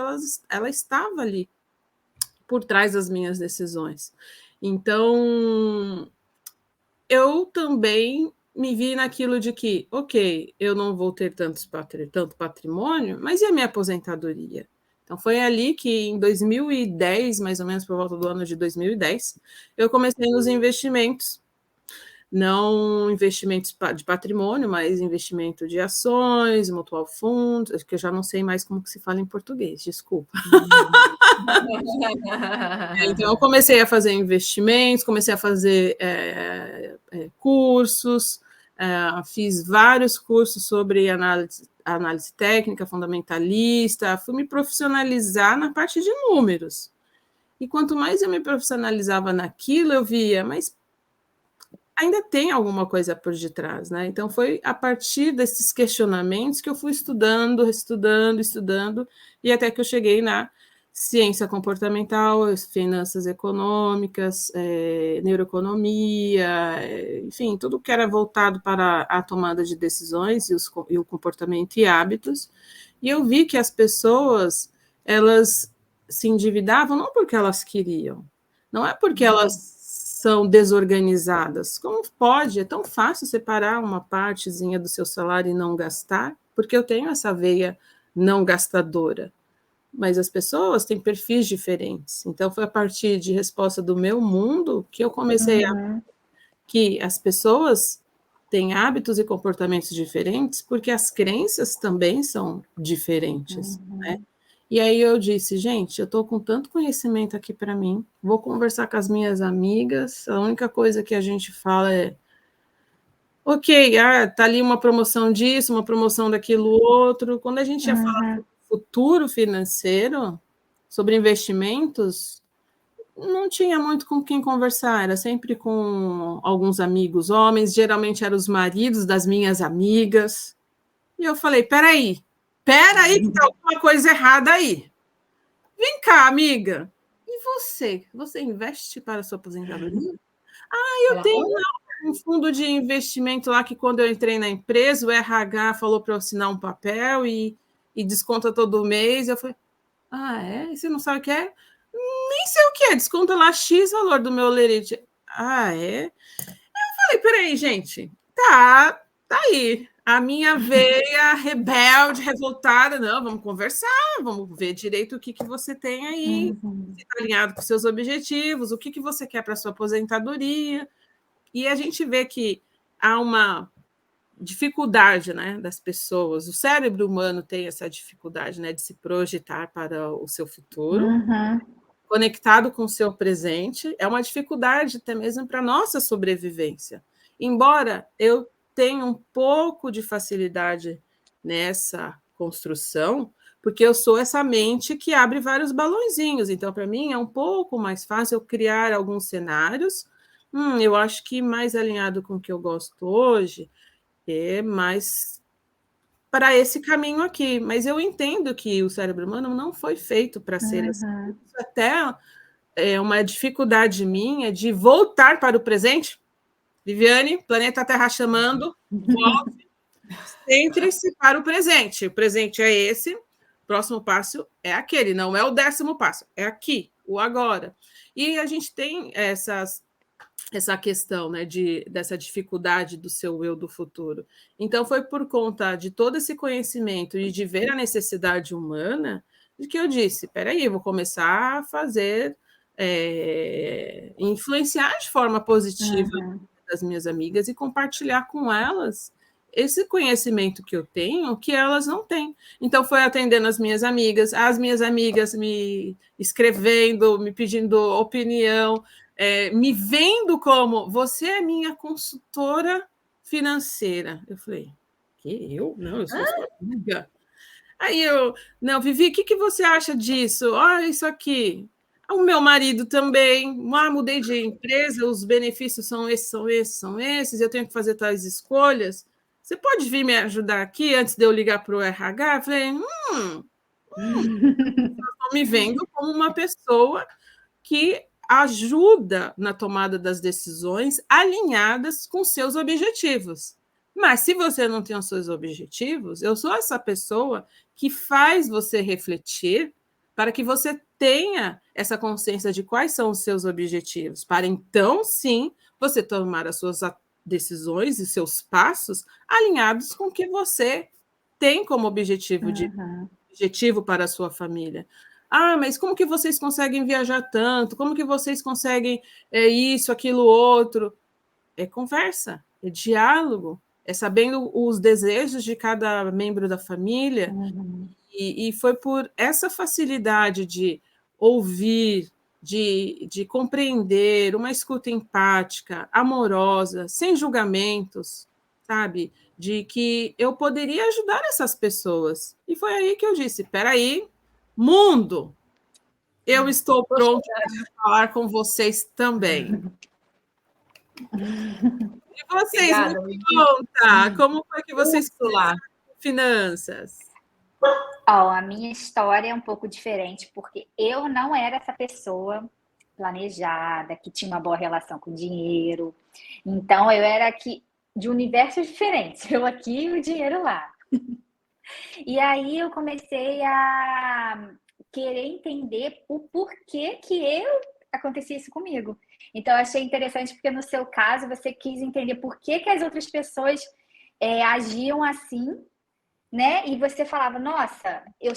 ela estava ali, por trás das minhas decisões. Então, eu também me vi naquilo de que, ok, eu não vou ter tanto patrimônio, mas e a minha aposentadoria? Então, foi ali que, em 2010, mais ou menos por volta do ano de 2010, eu comecei nos investimentos. Não investimentos de patrimônio, mas investimento de ações, mutual fundos, que eu já não sei mais como que se fala em português, desculpa. Então, eu comecei a fazer investimentos, comecei a fazer cursos, fiz vários cursos sobre análise técnica, fundamentalista, fui me profissionalizar na parte de números. E quanto mais eu me profissionalizava naquilo, eu via, mas ainda tem alguma coisa por detrás, né? Então, foi a partir desses questionamentos que eu fui estudando, e até que eu cheguei na ciência comportamental, finanças econômicas, neuroeconomia, enfim, tudo que era voltado para a tomada de decisões e o comportamento e hábitos. E eu vi que as pessoas, elas se endividavam não porque elas queriam, não é porque elas são desorganizadas. Como pode? É tão fácil separar uma partezinha do seu salário e não gastar, porque eu tenho essa veia não gastadora. Mas as pessoas têm perfis diferentes. Então, foi a partir de resposta do meu mundo que eu comecei a que as pessoas têm hábitos e comportamentos diferentes, porque as crenças também são diferentes, né? E aí eu disse, gente, eu estou com tanto conhecimento aqui para mim, vou conversar com as minhas amigas, a única coisa que a gente fala é, ok, tá ali uma promoção disso, uma promoção daquilo outro. Quando a gente ia falar sobre futuro financeiro, sobre investimentos, não tinha muito com quem conversar, era sempre com alguns amigos homens, geralmente eram os maridos das minhas amigas. E eu falei, peraí que tem alguma coisa errada aí. Vem cá, amiga. E você? Você investe para a sua aposentadoria? Eu tenho um fundo de investimento lá que quando eu entrei na empresa, o RH falou para eu assinar um papel e desconta todo mês. Eu falei, é? Você não sabe o que é? Nem sei o que é, desconta lá X valor do meu lerite. É? Eu falei, peraí, gente, tá tá aí. A minha veia rebelde, revoltada, não, vamos conversar, vamos ver direito o que você tem aí, se está alinhado com seus objetivos, o que você quer para sua aposentadoria. E a gente vê que há uma dificuldade, né, das pessoas. O cérebro humano tem essa dificuldade, né, de se projetar para o seu futuro, conectado com o seu presente. É uma dificuldade até mesmo para a nossa sobrevivência. Embora eu tenha um pouco de facilidade nessa construção, porque eu sou essa mente que abre vários balõezinhos. Então, para mim, é um pouco mais fácil eu criar alguns cenários. Eu acho que mais alinhado com o que eu gosto hoje é mais para esse caminho aqui. Mas eu entendo que o cérebro humano não foi feito para ser assim. Isso até é uma dificuldade minha de voltar para o presente. Viviane, planeta Terra chamando, volte, centre-se para o presente. O presente é esse, o próximo passo é aquele, não é o 10º passo, é aqui, o agora. E a gente tem essa questão, né, dessa dificuldade do seu eu do futuro. Então, foi por conta de todo esse conhecimento e de ver a necessidade humana de que eu disse, peraí, vou começar a fazer, influenciar de forma positiva das minhas amigas e compartilhar com elas esse conhecimento que eu tenho, que elas não têm. Então, foi atendendo as minhas amigas me escrevendo, me pedindo opinião, me vendo como você é minha consultora financeira. Eu falei, que eu? Não, eu sou sua amiga. Aí eu, não, Vivi, o que você acha disso? Olha isso aqui. O meu marido também, mudei de empresa, os benefícios são esses, eu tenho que fazer tais escolhas. Você pode vir me ajudar aqui antes de eu ligar para o RH? Eu falei, estou me vendo como uma pessoa que ajuda na tomada das decisões alinhadas com seus objetivos. Mas se você não tem os seus objetivos, eu sou essa pessoa que faz você refletir para que você tenha essa consciência de quais são os seus objetivos, para então, sim, você tomar as suas decisões e seus passos alinhados com o que você tem como objetivo para a sua família. Mas como que vocês conseguem viajar tanto? Como que vocês conseguem isso, aquilo, outro? É conversa, é diálogo, é sabendo os desejos de cada membro da família. E foi por essa facilidade de ouvir, de compreender, uma escuta empática, amorosa, sem julgamentos, sabe? De que eu poderia ajudar essas pessoas. E foi aí que eu disse, espera aí, mundo, eu estou pronto para falar com vocês também. E vocês, Obrigada, me conta, como foi que vocês começaram com finanças? A minha história é um pouco diferente, porque eu não era essa pessoa planejada, que tinha uma boa relação com o dinheiro. Então, eu era aqui de universos diferentes. Eu aqui e o dinheiro lá. E aí, eu comecei a querer entender o porquê que acontecia isso comigo. Então, eu achei interessante, porque no seu caso, você quis entender por que as outras pessoas agiam assim, né? E você falava, nossa, eu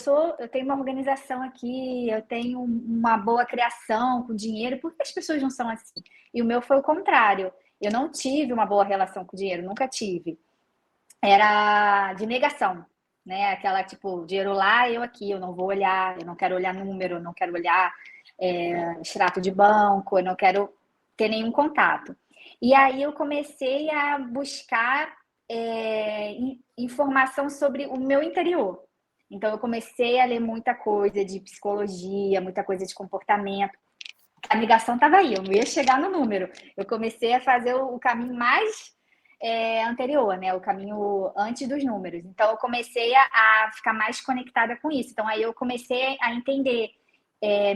tenho uma organização aqui, eu tenho uma boa criação com dinheiro, por que as pessoas não são assim? E o meu foi o contrário. Eu não tive uma boa relação com dinheiro, nunca tive. Era de negação, né? Aquela tipo, dinheiro lá, eu aqui, eu não vou olhar, eu não quero olhar número, eu não quero olhar extrato de banco, eu não quero ter nenhum contato. E aí eu comecei a buscar informação sobre o meu interior. Então, eu comecei a ler muita coisa de psicologia, muita coisa de comportamento. A negação estava aí, eu não ia chegar no número. Eu comecei a fazer o caminho mais anterior, né? O caminho antes dos números. Então, eu comecei a ficar mais conectada com isso. Então, aí eu comecei a entender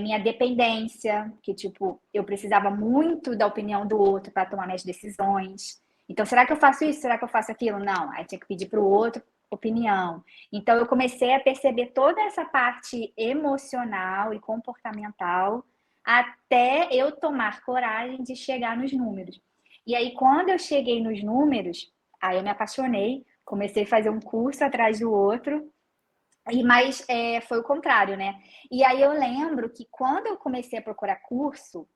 minha dependência, que, tipo, eu precisava muito da opinião do outro para tomar minhas decisões. Então, será que eu faço isso? Será que eu faço aquilo? Não, aí tinha que pedir para o outro opinião. Então, eu comecei a perceber toda essa parte emocional e comportamental até eu tomar coragem de chegar nos números. E aí, quando eu cheguei nos números, Aí eu me apaixonei, comecei a fazer um curso atrás do outro, mas foi o contrário, né? E aí eu lembro que quando eu comecei a procurar curso,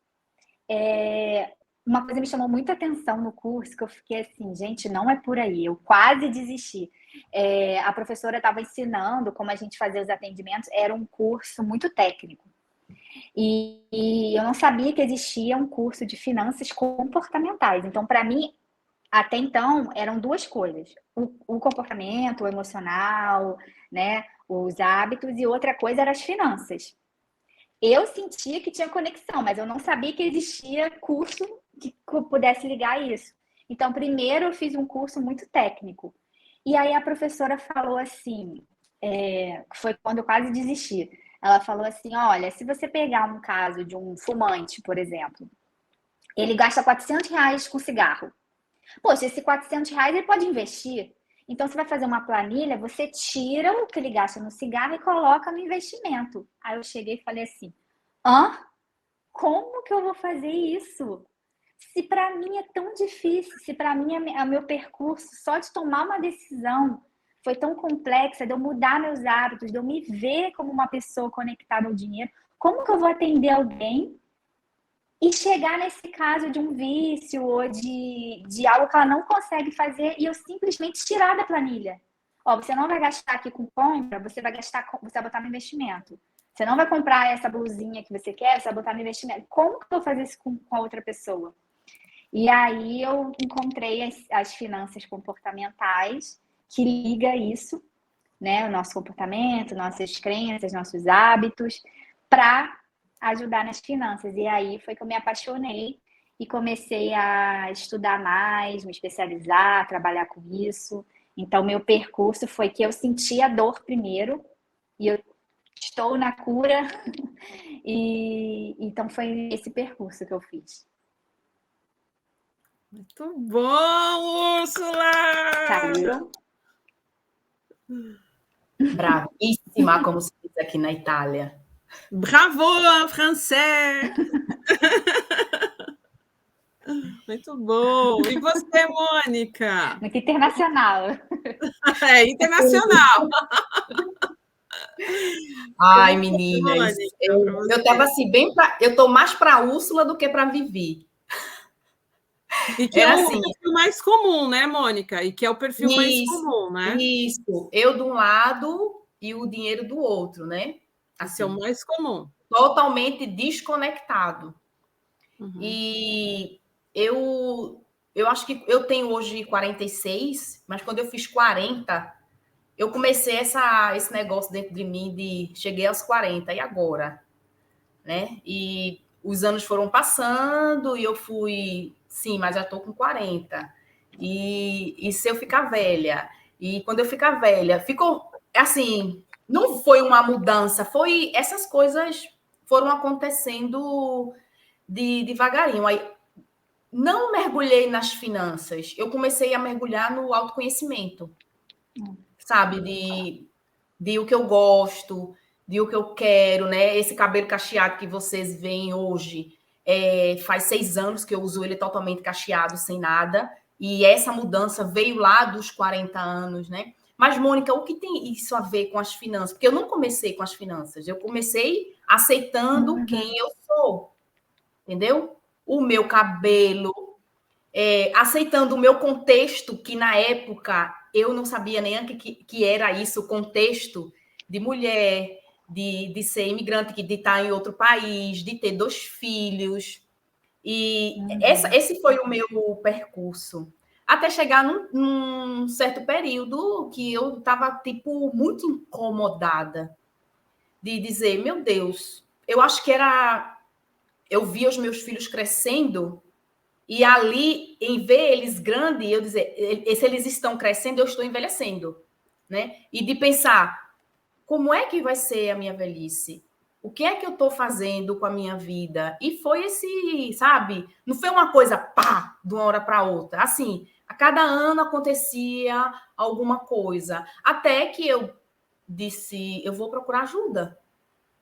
uma coisa me chamou muita atenção no curso, que eu fiquei assim, gente, não é por aí, eu quase desisti. A professora estava ensinando como a gente fazia os atendimentos, era um curso muito técnico. E eu não sabia que existia um curso de finanças comportamentais. Então, para mim, até então, eram duas coisas: o comportamento, o emocional, né, os hábitos, e outra coisa eram as finanças. Eu sentia que tinha conexão, mas eu não sabia que existia curso que pudesse ligar isso. Então, primeiro eu fiz um curso muito técnico. E aí a professora falou assim, foi quando eu quase desisti. Ela falou assim, olha, se você pegar um caso de um fumante, por exemplo, ele gasta R$ 400 com cigarro. Poxa, esse R$ 400 ele pode investir. Então, você vai fazer uma planilha, você tira o que ele gasta no cigarro e coloca no investimento. Aí eu cheguei e falei assim, como que eu vou fazer isso? Se para mim é tão difícil, se para mim é o meu percurso só de tomar uma decisão foi tão complexa, de eu mudar meus hábitos, de eu me ver como uma pessoa conectada ao dinheiro, como que eu vou atender alguém e chegar nesse caso de um vício ou de algo que ela não consegue fazer e eu simplesmente tirar da planilha? Ó, você não vai gastar aqui com compra, você vai botar no investimento. Você não vai comprar essa blusinha que você quer, você vai botar no investimento. Como que eu vou fazer isso com a outra pessoa? E aí eu encontrei as finanças comportamentais, que liga isso, né? O nosso comportamento, nossas crenças, nossos hábitos, para ajudar nas finanças. E aí foi que eu me apaixonei e comecei a estudar mais, me especializar, trabalhar com isso. Então, meu percurso foi que eu senti a dor primeiro, e eu estou na cura, e então foi esse percurso que eu fiz. Muito bom, Úrsula! Caiu? Bravíssima, como se diz aqui na Itália. Bravo, en français! Muito bom! E você, Mônica? Muito internacional. É internacional. Ai, Mônica, meninas, para eu tava assim, eu tô mais para Úrsula do que para Vivi. E que é Era o assim, perfil mais comum, né, Mônica? E que é o perfil mais comum, né? isso. Eu de um lado e o dinheiro do outro, né? Esse é o Assim, mais comum. totalmente desconectado. Uhum. E eu acho que eu tenho hoje 46, mas quando eu fiz 40, eu comecei esse negócio dentro de mim de cheguei aos 40 e agora, né? E os anos foram passando e eu fui, sim, mas já estou com 40. E se eu ficar velha? E quando eu ficar velha, ficou assim, não foi uma mudança, foi essas coisas foram acontecendo devagarinho. Aí não mergulhei nas finanças, eu comecei a mergulhar no autoconhecimento, sabe? De o que eu gosto, de o que eu quero, né? Esse cabelo cacheado que vocês veem hoje, faz 6 anos que eu uso ele totalmente cacheado, sem nada, e essa mudança veio lá dos 40 anos, né? Mas, Mônica, o que tem isso a ver com as finanças? Porque eu não comecei com as finanças, eu comecei aceitando quem eu sou, entendeu? O meu cabelo, aceitando o meu contexto, que na época eu não sabia nem que era isso, o contexto de mulher, de ser imigrante, de estar em outro país, de ter 2 filhos. E esse foi o meu percurso. Até chegar num certo período que eu estava, tipo, muito incomodada de dizer, meu Deus, eu acho que era... Eu via os meus filhos crescendo e ali, em ver eles grandes, eu dizer, se eles estão crescendo, eu estou envelhecendo, né? E de pensar, como é que vai ser a minha velhice? O que é que eu estou fazendo com a minha vida? E foi esse, sabe? Não foi uma coisa, pá, de uma hora para outra. Assim, a cada ano acontecia alguma coisa. Até que eu disse, eu vou procurar ajuda,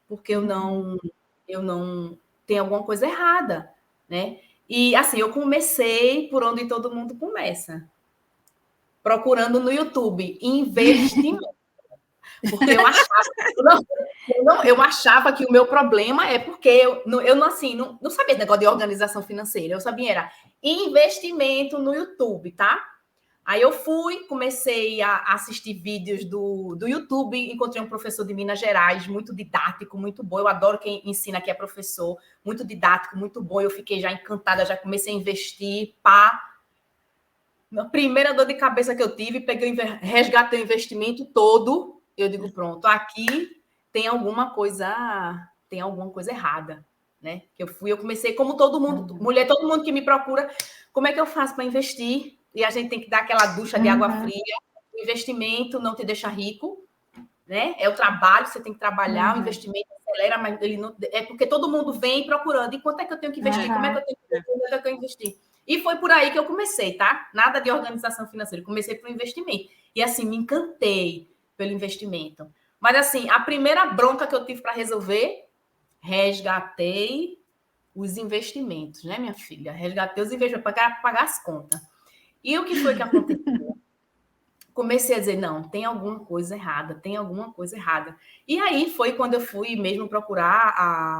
porque eu não tenho alguma coisa errada, né? E assim, eu comecei por onde todo mundo começa. procurando no YouTube investimento. Porque eu achava que o meu problema é porque eu não sabia esse negócio de organização financeira. Eu sabia era investimento no YouTube, tá? Aí eu comecei a assistir vídeos do YouTube, encontrei um professor de Minas Gerais, muito didático, muito bom. Eu adoro quem ensina que é professor, muito didático, muito bom. Eu fiquei já encantada, já comecei a investir, A primeira dor de cabeça que eu tive, resgatei o investimento todo. Eu digo, pronto, aqui tem alguma coisa errada, né? Eu comecei, como todo mundo, mulher, todo mundo que me procura, como é que eu faço para investir? E a gente tem que dar aquela ducha de água fria. O investimento não te deixa rico, né? É o trabalho, você tem que trabalhar, o investimento acelera, mas ele não, é porque todo mundo vem procurando. E quanto é que eu tenho que investir? Como é que eu tenho que investir? Quanto é que eu investir? E foi por aí que eu comecei, tá? Nada de organização financeira. Comecei por investimento. E assim, me encantei pelo investimento. Mas assim, a primeira bronca que eu tive para resolver, resgatei os investimentos, né, minha filha? Resgatei os investimentos para pagar as contas. E o que foi que aconteceu? Comecei a dizer, não, tem alguma coisa errada, tem alguma coisa errada. E aí foi quando eu fui mesmo procurar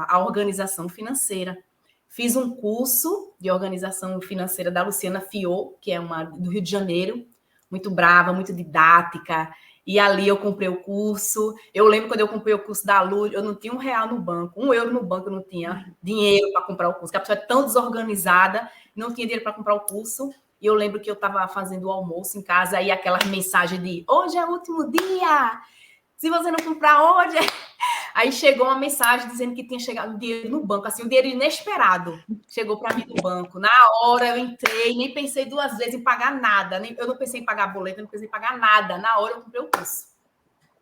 a organização financeira. Fiz um curso de organização financeira da Luciana Fiot, que é uma do Rio de Janeiro, muito brava, muito didática. E ali eu comprei o curso. Eu lembro quando eu comprei o curso da Lu, eu não tinha R$1 no banco, €1 no banco, eu não tinha dinheiro para comprar o curso, porque a pessoa é tão desorganizada, não tinha dinheiro para comprar o curso. E eu lembro que eu estava fazendo o almoço em casa, aí aquela mensagem de hoje é o último dia, se você não comprar hoje... Aí chegou uma mensagem dizendo que tinha chegado dinheiro no banco, assim, um dinheiro inesperado. Chegou para mim no banco. Na hora eu entrei, nem pensei 2 vezes em pagar nada. Eu não pensei em pagar boleto, não pensei em pagar nada. Na hora eu comprei o curso.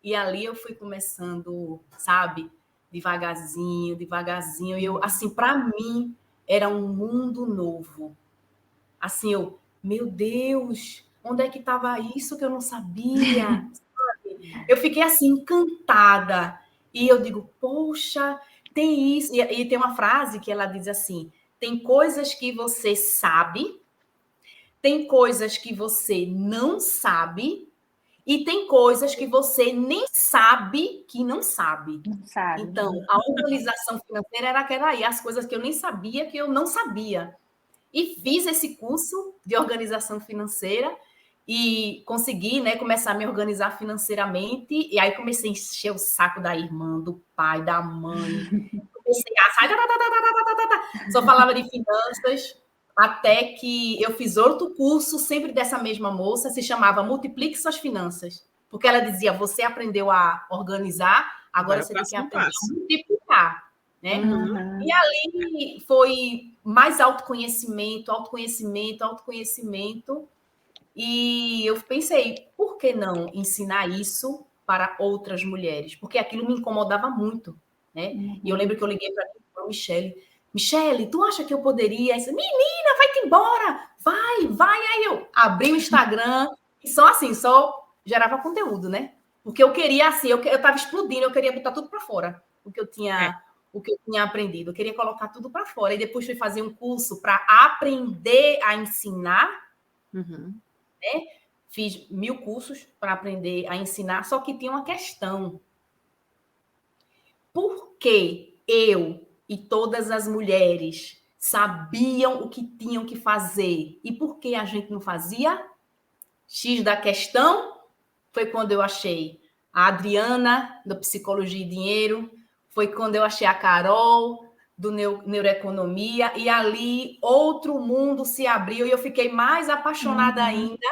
E ali eu fui começando, sabe, devagarzinho, devagarzinho. E eu, assim, para mim, era um mundo novo. Assim, meu Deus, onde é que estava isso que eu não sabia? Eu fiquei assim, encantada. E eu digo, poxa, tem isso. E tem uma frase que ela diz assim: tem coisas que você sabe, tem coisas que você não sabe, e tem coisas que você nem sabe que não sabe. Não sabe. Então, a organização financeira era aquela aí, as coisas que eu nem sabia que eu não sabia. E fiz esse curso de organização financeira e consegui, né, começar a me organizar financeiramente. E aí comecei a encher o saco da irmã, do pai, da mãe. Comecei a... Só falava de finanças, até que eu fiz outro curso, sempre dessa mesma moça, se chamava Multiplique Suas Finanças. Porque ela dizia, você aprendeu a organizar, agora você tem que aprender a multiplicar. Né? E ali foi mais autoconhecimento. E eu pensei, por que não ensinar isso para outras mulheres? Porque aquilo me incomodava muito, né? E eu lembro que eu liguei para a Michele, tu acha que eu poderia? Disse, menina, vai-te embora, vai. Aí eu abri o Instagram e só gerava conteúdo, né? Porque eu queria, assim, eu estava explodindo, eu queria botar tudo para fora, o que eu tinha aprendido. Eu queria colocar tudo para fora. E depois fui fazer um curso para aprender a ensinar. Né? Fiz 1000 cursos para aprender a ensinar, só que tinha uma questão. Por que eu e todas as mulheres sabiam o que tinham que fazer e por que a gente não fazia? X da questão foi quando eu achei a Adriana, da Psicologia e Dinheiro, foi quando eu achei a Carol, do Neuroeconomia, e ali outro mundo se abriu e eu fiquei mais apaixonada ainda,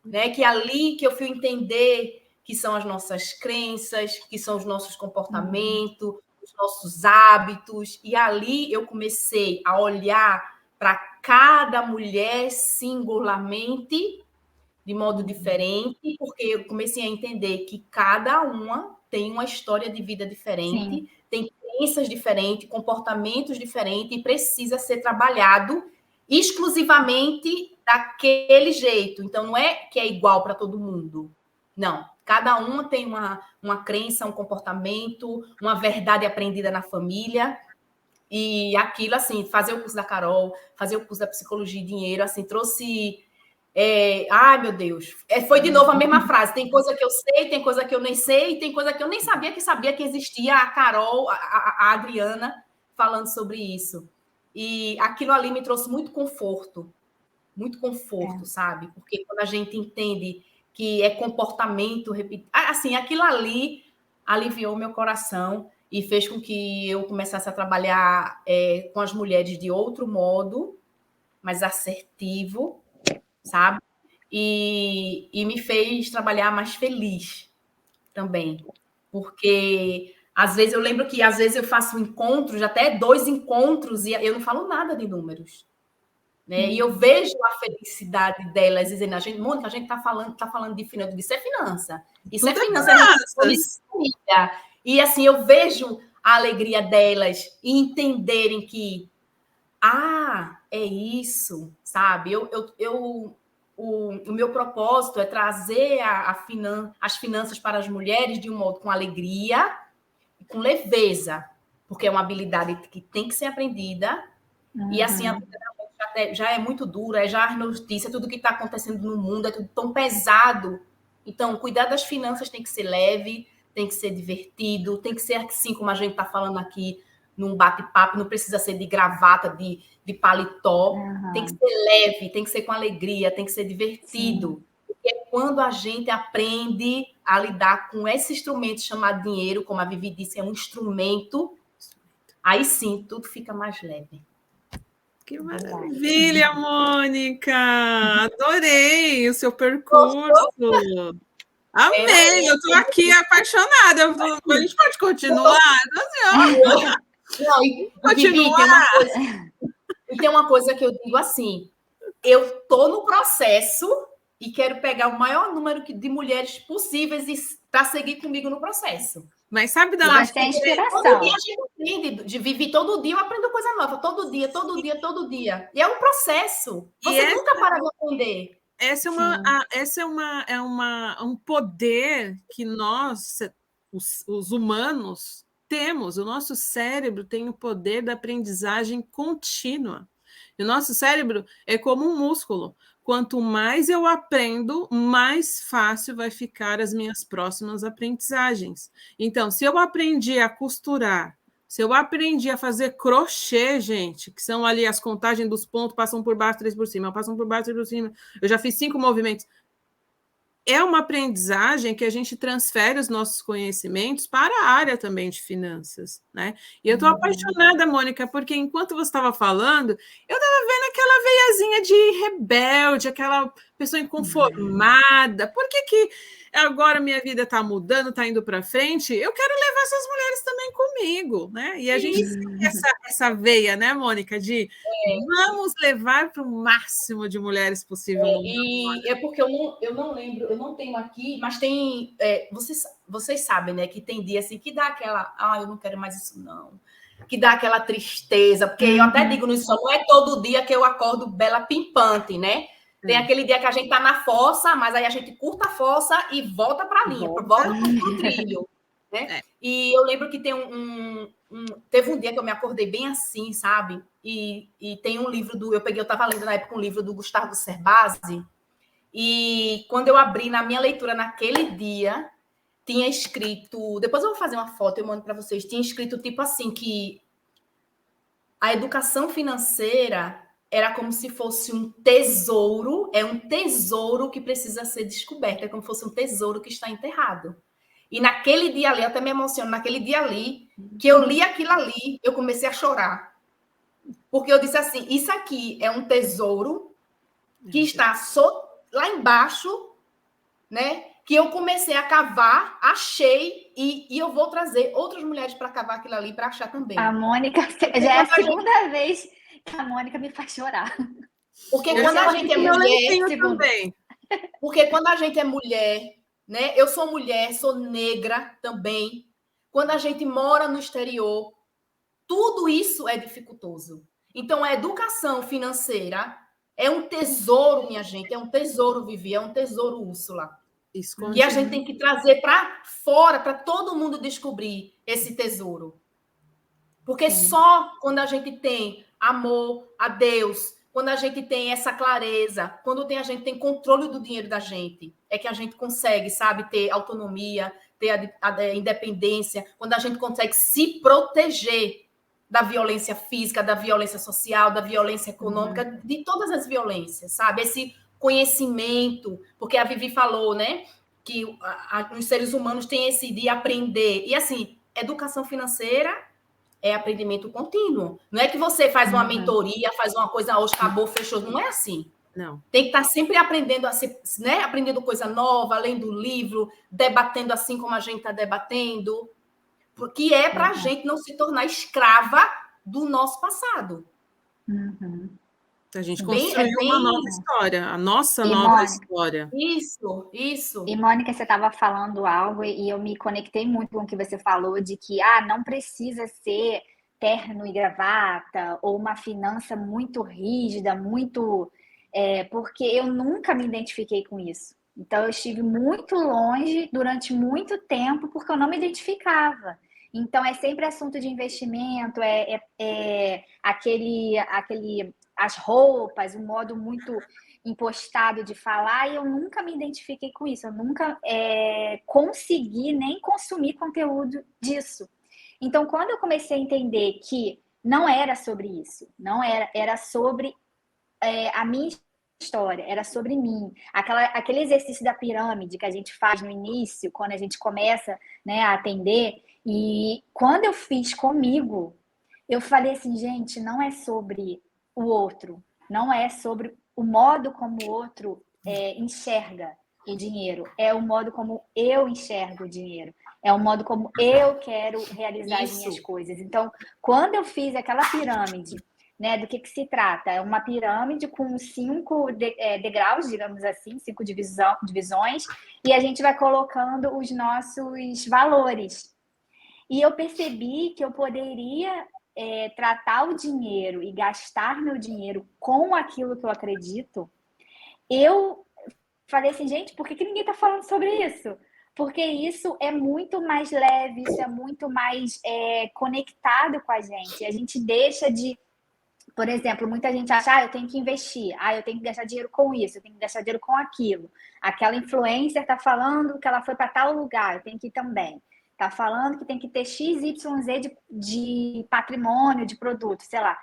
né? Que ali que eu fui entender que são as nossas crenças, que são os nossos comportamentos, os nossos hábitos, e ali eu comecei a olhar para cada mulher singularmente, de modo diferente, porque eu comecei a entender que cada uma tem uma história de vida diferente, sim, tem crenças diferentes, comportamentos diferentes, e precisa ser trabalhado exclusivamente daquele jeito. Então, não é que é igual para todo mundo. Não. Cada uma tem uma crença, um comportamento, uma verdade aprendida na família. E aquilo, assim, fazer o curso da Carol, fazer o curso da Psicologia e Dinheiro, assim, trouxe Ai, meu Deus. Foi de novo a mesma frase. Tem coisa que eu sei, tem coisa que eu nem sei, e tem coisa que eu nem sabia que existia a Carol, a Adriana, falando sobre isso. E aquilo ali me trouxe muito conforto, sabe? Porque quando a gente entende que é comportamento repetido, assim, aquilo ali aliviou meu coração e fez com que eu começasse a trabalhar com as mulheres de outro modo, mais assertivo, sabe? E me fez trabalhar mais feliz também. Porque às vezes eu lembro que às vezes eu faço encontros, até 2 encontros, e eu não falo nada de números. Né? E eu vejo a felicidade delas dizendo, Mônica, a gente está falando de finanças, isso é finança. Isso Tudo é finança, E assim, eu vejo a alegria delas e entenderem que é isso, sabe? O meu propósito é trazer as finanças para as mulheres de um modo com alegria e com leveza, porque é uma habilidade que tem que ser aprendida. E assim, a vida já é muito dura, já as notícias, tudo que está acontecendo no mundo é tudo tão pesado. Então, cuidar das finanças tem que ser leve, tem que ser divertido, tem que ser assim como a gente está falando aqui, num bate-papo, não precisa ser de gravata, de paletó, tem que ser leve, tem que ser com alegria, tem que ser divertido. Sim. Porque é quando a gente aprende a lidar com esse instrumento chamado dinheiro, como a Vivi disse, é um instrumento, aí sim, tudo fica mais leve. Que maravilha, Mônica! Adorei o seu percurso. Amei, eu estou aqui apaixonada. A gente pode continuar? Continuar. E tem uma coisa que eu digo assim: eu estou no processo e quero pegar o maior número de mulheres possíveis para seguir comigo no processo. Mas sabe da onde tem inspiração? Todo dia a gente aprende, de viver todo dia, eu aprendo coisa nova, todo dia. E é um processo. Você nunca para de aprender. Essa é um poder que nós, os humanos, temos. O nosso cérebro tem o poder da aprendizagem contínua. E o nosso cérebro é como um músculo. Quanto mais eu aprendo, mais fácil vai ficar as minhas próximas aprendizagens. Então, se eu aprendi a costurar, se eu aprendi a fazer crochê, gente, que são ali as contagens dos pontos, passam por baixo, 3 por cima, passam por baixo, 3 por cima, eu já fiz 5 movimentos. É uma aprendizagem que a gente transfere os nossos conhecimentos para a área também de finanças, né? E eu estou apaixonada, Mônica, porque enquanto você estava falando, eu estava vendo aquela veiazinha de rebelde, aquela pessoa inconformada. Por que agora minha vida está mudando, está indo para frente? Eu quero levar essas mulheres também comigo, né? E a gente tem essa veia, né, Mônica, de vamos levar para o máximo de mulheres possível. E é porque eu não lembro, eu não tenho aqui, mas tem. Vocês sabem, né, que tem dia assim que dá aquela. Eu não quero mais isso, não. Que dá aquela tristeza, porque eu até digo no isso, não é todo dia que eu acordo bela pimpante, né? Tem aquele dia que a gente tá na fossa, mas aí a gente curta a fossa e volta para a linha, volta para o trilho. Né? E eu lembro que tem teve um dia que eu me acordei bem assim, sabe? E tem um livro eu estava lendo na época um livro do Gustavo Cerbasi, e quando eu abri na minha leitura naquele dia, tinha escrito, depois eu vou fazer uma foto, eu mando para vocês, tinha escrito tipo assim, que a educação financeira era como se fosse um tesouro, é um tesouro que precisa ser descoberto, é como se fosse um tesouro que está enterrado. E naquele dia ali, até me emociono, naquele dia ali, que eu li aquilo ali, eu comecei a chorar. Porque eu disse assim, isso aqui é um tesouro que está lá embaixo, né? Que eu comecei a cavar, achei, e eu vou trazer outras mulheres para cavar aquilo ali, para achar também. A Mônica, já é a segunda vez que a Mônica me faz chorar. Porque quando a gente é mulher... Porque quando a gente é mulher... Né? Eu sou mulher, sou negra também. Quando a gente mora no exterior, tudo isso é dificultoso. Então, a educação financeira é um tesouro, minha gente, é um tesouro, Vivi, é um tesouro, Úrsula. E a gente tem que trazer para fora, para todo mundo descobrir esse tesouro. Porque só quando a gente tem amor a Deus, quando a gente tem essa clareza, quando a gente tem controle do dinheiro da gente, é que a gente consegue, sabe, ter autonomia, ter a independência, quando a gente consegue se proteger da violência física, da violência social, da violência econômica, de todas as violências, sabe? Esse conhecimento, porque a Vivi falou, né, que os seres humanos têm esse de aprender. E, assim, educação financeira é aprendimento contínuo. Não é que você faz uma mentoria, faz uma coisa, hoje acabou, fechou. Não é assim. Não. Tem que estar sempre aprendendo, né? Aprendendo coisa nova, lendo livro, debatendo assim como a gente está debatendo, porque é para a gente não se tornar escrava do nosso passado. A gente construiu uma nova história, a nossa nova Mônica, história. Isso. E, Mônica, você estava falando algo e eu me conectei muito com o que você falou, de que não precisa ser terno e gravata, ou uma finança muito rígida, muito... porque eu nunca me identifiquei com isso. Então, eu estive muito longe durante muito tempo, porque eu não me identificava. Então, é sempre assunto de investimento, as roupas, um modo muito impostado de falar, e eu nunca me identifiquei com isso, eu nunca consegui nem consumir conteúdo disso. Então, quando eu comecei a entender que não era sobre isso, não era sobre a minha história, era sobre mim. Aquele exercício da pirâmide que a gente faz no início, quando a gente começa, né, a atender, e quando eu fiz comigo, eu falei assim, gente, não é sobre o outro, não é sobre o modo como o outro enxerga o dinheiro, é o modo como eu enxergo o dinheiro, é o modo como eu quero realizar as minhas coisas. Então, quando eu fiz aquela pirâmide, né, do que se trata? É uma pirâmide com 5 degraus, digamos assim, 5 divisões, e a gente vai colocando os nossos valores. E eu percebi que eu poderia tratar o dinheiro e gastar meu dinheiro com aquilo que eu acredito. Eu falei assim, gente, por que ninguém está falando sobre isso? Porque isso é muito mais leve, isso é muito mais conectado com a gente. A gente deixa de... Por exemplo, muita gente acha, eu tenho que investir, eu tenho que gastar dinheiro com isso, eu tenho que gastar dinheiro com aquilo. Aquela influencer está falando que ela foi para tal lugar, eu tenho que ir também. Está falando que tem que ter XYZ de patrimônio, de produto, sei lá.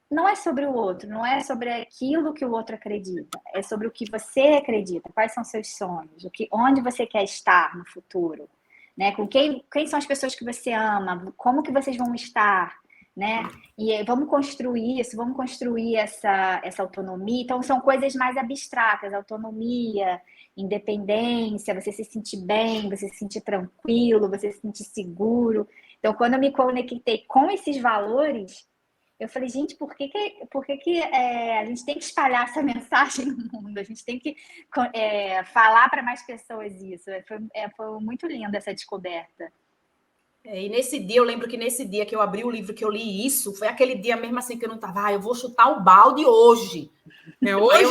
Não é sobre o outro, não é sobre aquilo que o outro acredita, é sobre o que você acredita, quais são seus sonhos, onde você quer estar no futuro, né? Com quem são as pessoas que você ama, como que vocês vão estar, né? E vamos construir isso, vamos construir essa autonomia. Então, são coisas mais abstratas, autonomia, independência, você se sentir bem, você se sentir tranquilo, você se sentir seguro. Então, quando eu me conectei com esses valores, eu falei, gente, por que a gente tem que espalhar essa mensagem no mundo? A gente tem que falar para mais pessoas isso. Foi muito linda essa descoberta. E nesse dia, eu lembro que nesse dia que eu abri o livro, que eu li isso, foi aquele dia mesmo assim que eu não estava, eu vou chutar o balde hoje. Hoje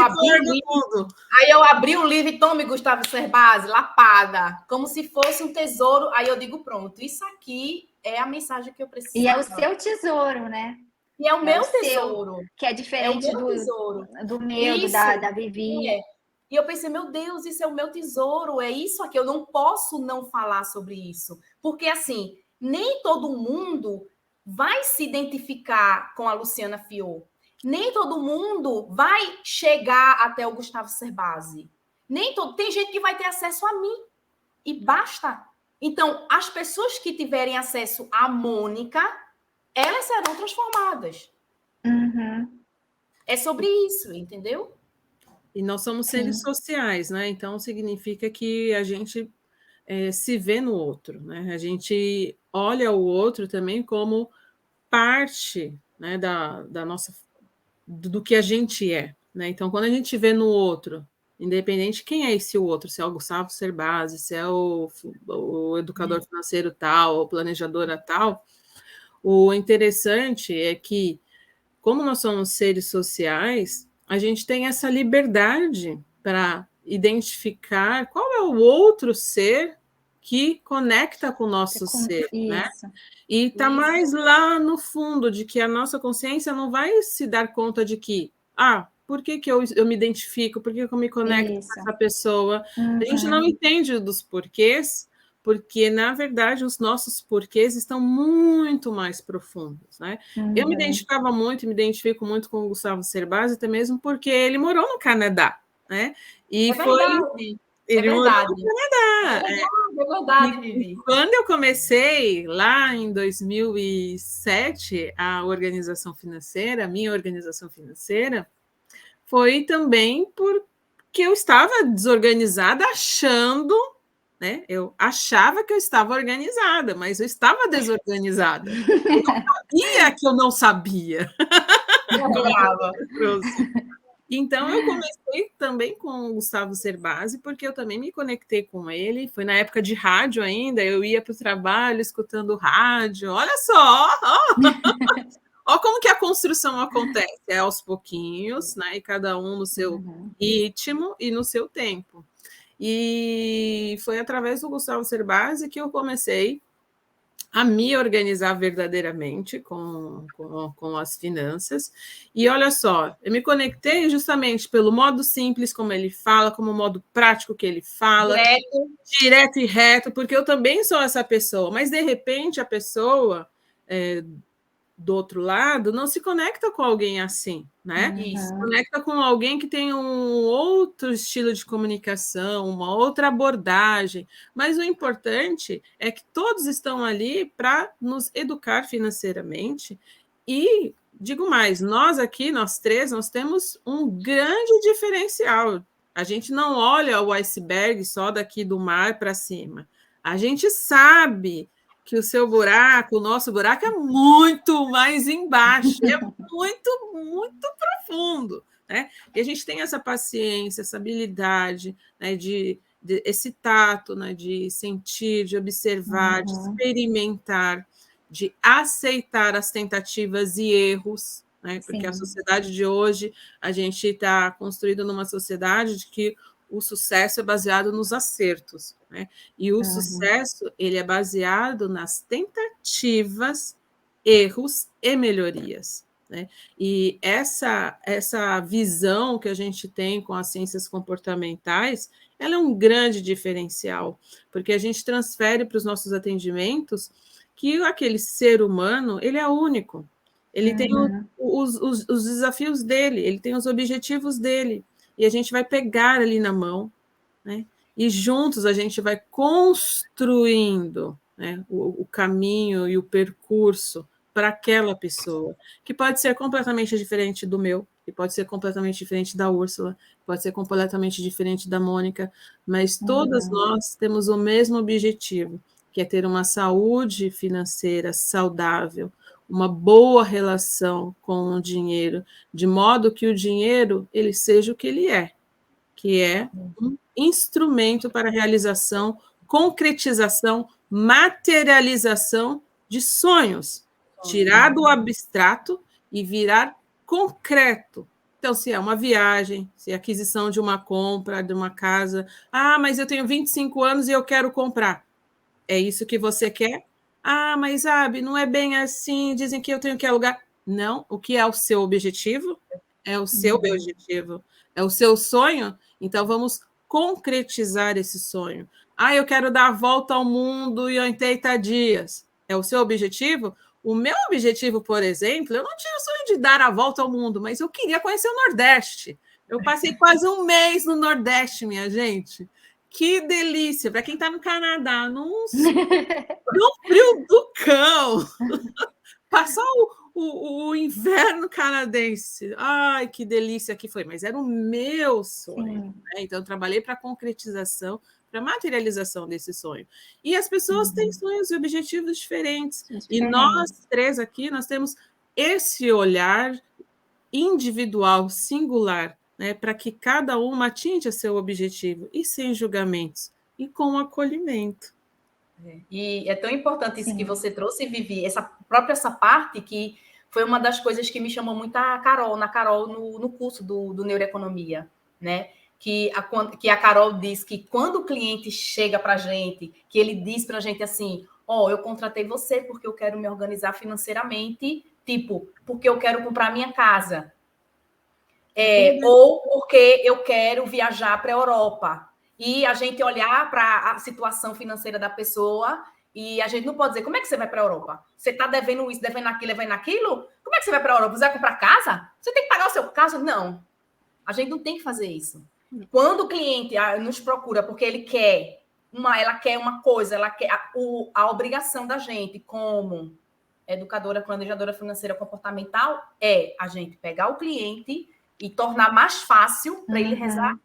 tudo. Aí eu abri o livro e tome, Gustavo Cerbasi, lapada, como se fosse um tesouro. Aí eu digo, pronto, isso aqui é a mensagem que eu preciso. E é o seu tesouro, né? E é o meu tesouro. Que é diferente do meu, da Vivi. E eu pensei, meu Deus, isso é o meu tesouro, é isso aqui, eu não posso não falar sobre isso. Porque, assim, nem todo mundo vai se identificar com a Luciana Fior. Nem todo mundo vai chegar até o Gustavo Cerbasi. Tem gente que vai ter acesso a mim. E basta. Então, as pessoas que tiverem acesso à Mônica, elas serão transformadas. É sobre isso, entendeu? E nós somos seres sociais, né? Então, significa que a gente se vê no outro, né? A gente olha o outro também como parte, né, da nossa... do que a gente é, né? Então, quando a gente vê no outro, independente quem é esse outro, se é o Gustavo Cerbasi, se é o educador financeiro tal, ou planejadora tal, o interessante é que, como nós somos seres sociais, a gente tem essa liberdade para identificar qual é o outro ser que conecta com o nosso ser, né? E está mais lá no fundo de que a nossa consciência não vai se dar conta de que por que eu me identifico, por que eu me conecto com essa pessoa? A gente não entende dos porquês, porque, na verdade, os nossos porquês estão muito mais profundos, né? Eu me identificava muito, me identifico muito com o Gustavo Cerbasi, até mesmo porque ele morou no Canadá, né? E verdade. Ele morou no Canadá. É verdade, Vivi. Quando eu comecei, lá em 2007, a organização financeira, a minha organização financeira, foi também porque eu estava desorganizada, achando, né? Eu achava que eu estava organizada, mas eu estava desorganizada. Eu não sabia que eu não sabia. Então, eu comecei também com o Gustavo Cerbasi, porque eu também me conectei com ele. Foi na época de rádio ainda, eu ia para o trabalho escutando rádio. Olha só! Olha como que a construção acontece. É aos pouquinhos, né? E cada um no seu ritmo e no seu tempo. E foi através do Gustavo Cerbasi que eu comecei a me organizar verdadeiramente com as finanças. E olha só, eu me conectei justamente pelo modo simples como ele fala, como o modo prático que ele fala, direto e reto, porque eu também sou essa pessoa, mas de repente a pessoa do outro lado não se conecta com alguém assim, né? Se conecta com alguém que tem um outro estilo de comunicação, uma outra abordagem, mas o importante é que todos estão ali para nos educar financeiramente e, digo mais, nós aqui, nós três, nós temos um grande diferencial. A gente não olha o iceberg só daqui do mar para cima. A gente sabe que o seu buraco, o nosso buraco é muito mais embaixo, é muito, muito profundo, né? E a gente tem essa paciência, essa habilidade, né, esse tato, né, de sentir, de observar, de experimentar, de aceitar as tentativas e erros, né? Porque a sociedade de hoje, a gente está construído numa sociedade de que o sucesso é baseado nos acertos, né? E o sucesso, ele é baseado nas tentativas, erros e melhorias, né? E essa visão que a gente tem com as ciências comportamentais, ela é um grande diferencial, porque a gente transfere para os nossos atendimentos que aquele ser humano, ele é único, ele tem os desafios dele, ele tem os objetivos dele, e a gente vai pegar ali na mão, né? E juntos a gente vai construindo, né, o caminho e o percurso para aquela pessoa, que pode ser completamente diferente do meu, que pode ser completamente diferente da Úrsula, pode ser completamente diferente da Mônica, mas todas nós temos o mesmo objetivo, que é ter uma saúde financeira saudável, uma boa relação com o dinheiro, de modo que o dinheiro ele seja o que ele é, que é um instrumento para a realização, concretização, materialização de sonhos, tirar do abstrato e virar concreto. Então, se é uma viagem, se é aquisição de uma compra, de uma casa, mas eu tenho 25 anos e eu quero comprar. É isso que você quer? Mas, Abi, não é bem assim, dizem que eu tenho que alugar. Não, o que é o seu objetivo? É o seu objetivo. É o seu sonho? Então, vamos concretizar esse sonho. Eu quero dar a volta ao mundo em 80 dias. É o seu objetivo? O meu objetivo, por exemplo, eu não tinha o sonho de dar a volta ao mundo, mas eu queria conhecer o Nordeste. Eu passei quase um mês no Nordeste, minha gente. Que delícia! Para quem está no Canadá, no frio do cão, passar o inverno canadense. Ai, que delícia que foi! Mas era o meu sonho. Né? Então, eu trabalhei para a concretização, para a materialização desse sonho. E as pessoas têm sonhos e objetivos diferentes. E nós três aqui, nós temos esse olhar individual, singular, né, para que cada uma atinja seu objetivo, e sem julgamentos, e com acolhimento. E é tão importante isso que você trouxe, Vivi, essa parte que foi uma das coisas que me chamou muito na Carol, no curso do Neuroeconomia, né? Que a Carol diz que quando o cliente chega para a gente, que ele diz para a gente assim, eu contratei você porque eu quero me organizar financeiramente, tipo, porque eu quero comprar minha casa. Ou porque eu quero viajar para a Europa. E a gente olhar para a situação financeira da pessoa e a gente não pode dizer, como é que você vai para a Europa? Você está devendo isso, devendo aquilo? Como é que você vai para a Europa? Você vai comprar casa? Você tem que pagar o seu casa? Não. A gente não tem que fazer isso. Quando o cliente nos procura porque ele quer ela quer uma coisa, ela quer a obrigação da gente como educadora, planejadora financeira comportamental é a gente pegar o cliente e tornar mais fácil para ele realizar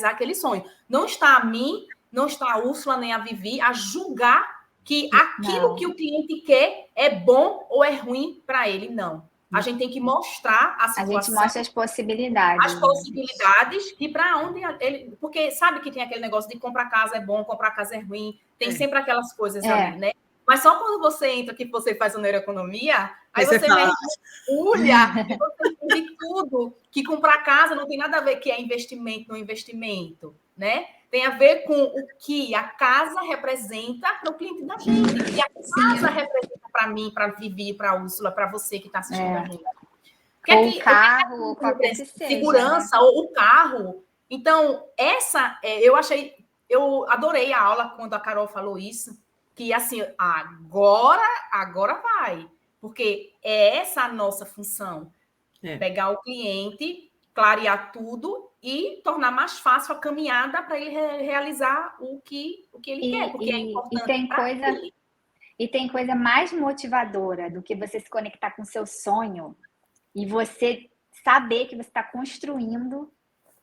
aquele sonho. Não está a mim, não está a Úrsula nem a Vivi a julgar que aquilo que o cliente quer é bom ou é ruim para ele, não. A gente tem que mostrar a situação. A gente mostra as possibilidades. As possibilidades e para onde ele... Porque sabe que tem aquele negócio de comprar casa é bom, comprar casa é ruim. Tem sempre aquelas coisas ali, né? Mas só quando você entra aqui, você faz a neuroeconomia, aí você mergulha e você entende tudo. Que comprar casa não tem nada a ver que é investimento, não investimento, né? Tem a ver com o que a casa representa para o cliente da gente. E a casa representa para mim, para a Vivi, para a Úrsula, para você que está assistindo a gente. Ou o carro, ou qualquer que seja. Segurança, né? Ou o carro. Então, eu adorei a aula quando a Carol falou isso, que assim, agora vai. Porque é essa a nossa função. Pegar o cliente, clarear tudo e tornar mais fácil a caminhada para ele realizar o que ele quer, porque é importante. E tem coisa mais motivadora do que você se conectar com o seu sonho e você saber que você está construindo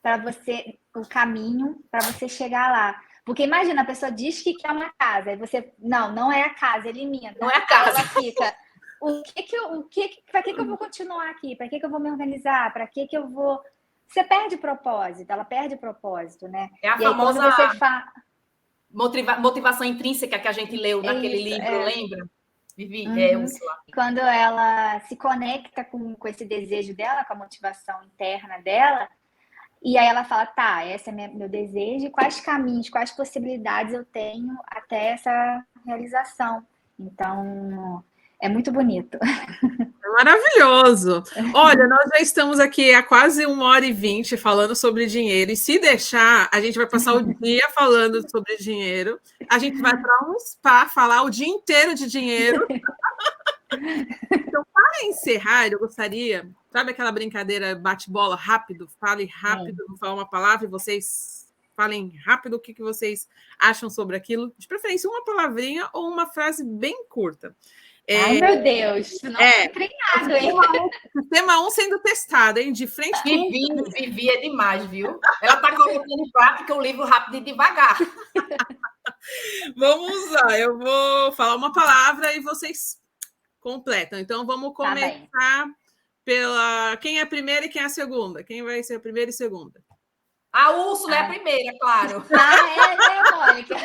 para você o caminho para você chegar lá. Porque imagina, a pessoa diz que quer uma casa, e você, não é a casa, elimina. Não é a casa. Ela fica, para que eu vou continuar aqui? Para que eu vou me organizar? Para que eu vou... Você perde propósito, ela perde propósito, né? É a famosa motivação intrínseca que a gente leu naquele livro, lembra? Vivi, Úrsula. Quando ela se conecta com esse desejo dela, com a motivação interna dela, e aí ela fala, esse é meu desejo, quais caminhos, quais possibilidades eu tenho até essa realização. Então, é muito bonito. É maravilhoso. Olha, nós já estamos aqui há quase 1h20 falando sobre dinheiro, e se deixar, a gente vai passar o dia falando sobre dinheiro, a gente vai para um spa falar o dia inteiro de dinheiro. Então, para encerrar, eu gostaria, sabe aquela brincadeira bate-bola rápido? Fale rápido, não fala uma palavra e vocês falem rápido o que vocês acham sobre aquilo. De preferência, uma palavrinha ou uma frase bem curta. Ai, meu Deus, não é treinado, hein? Sistema 1 sendo testado, hein? De frente com... Vivi é demais, viu? Ela está colocando em prática o livro rápido e devagar. Vamos lá, eu vou falar uma palavra e vocês completam. Então, vamos começar pela... Quem é a primeira e quem é a segunda? Quem vai ser a primeira e segunda? A Úrsula é a primeira, claro. Mônica.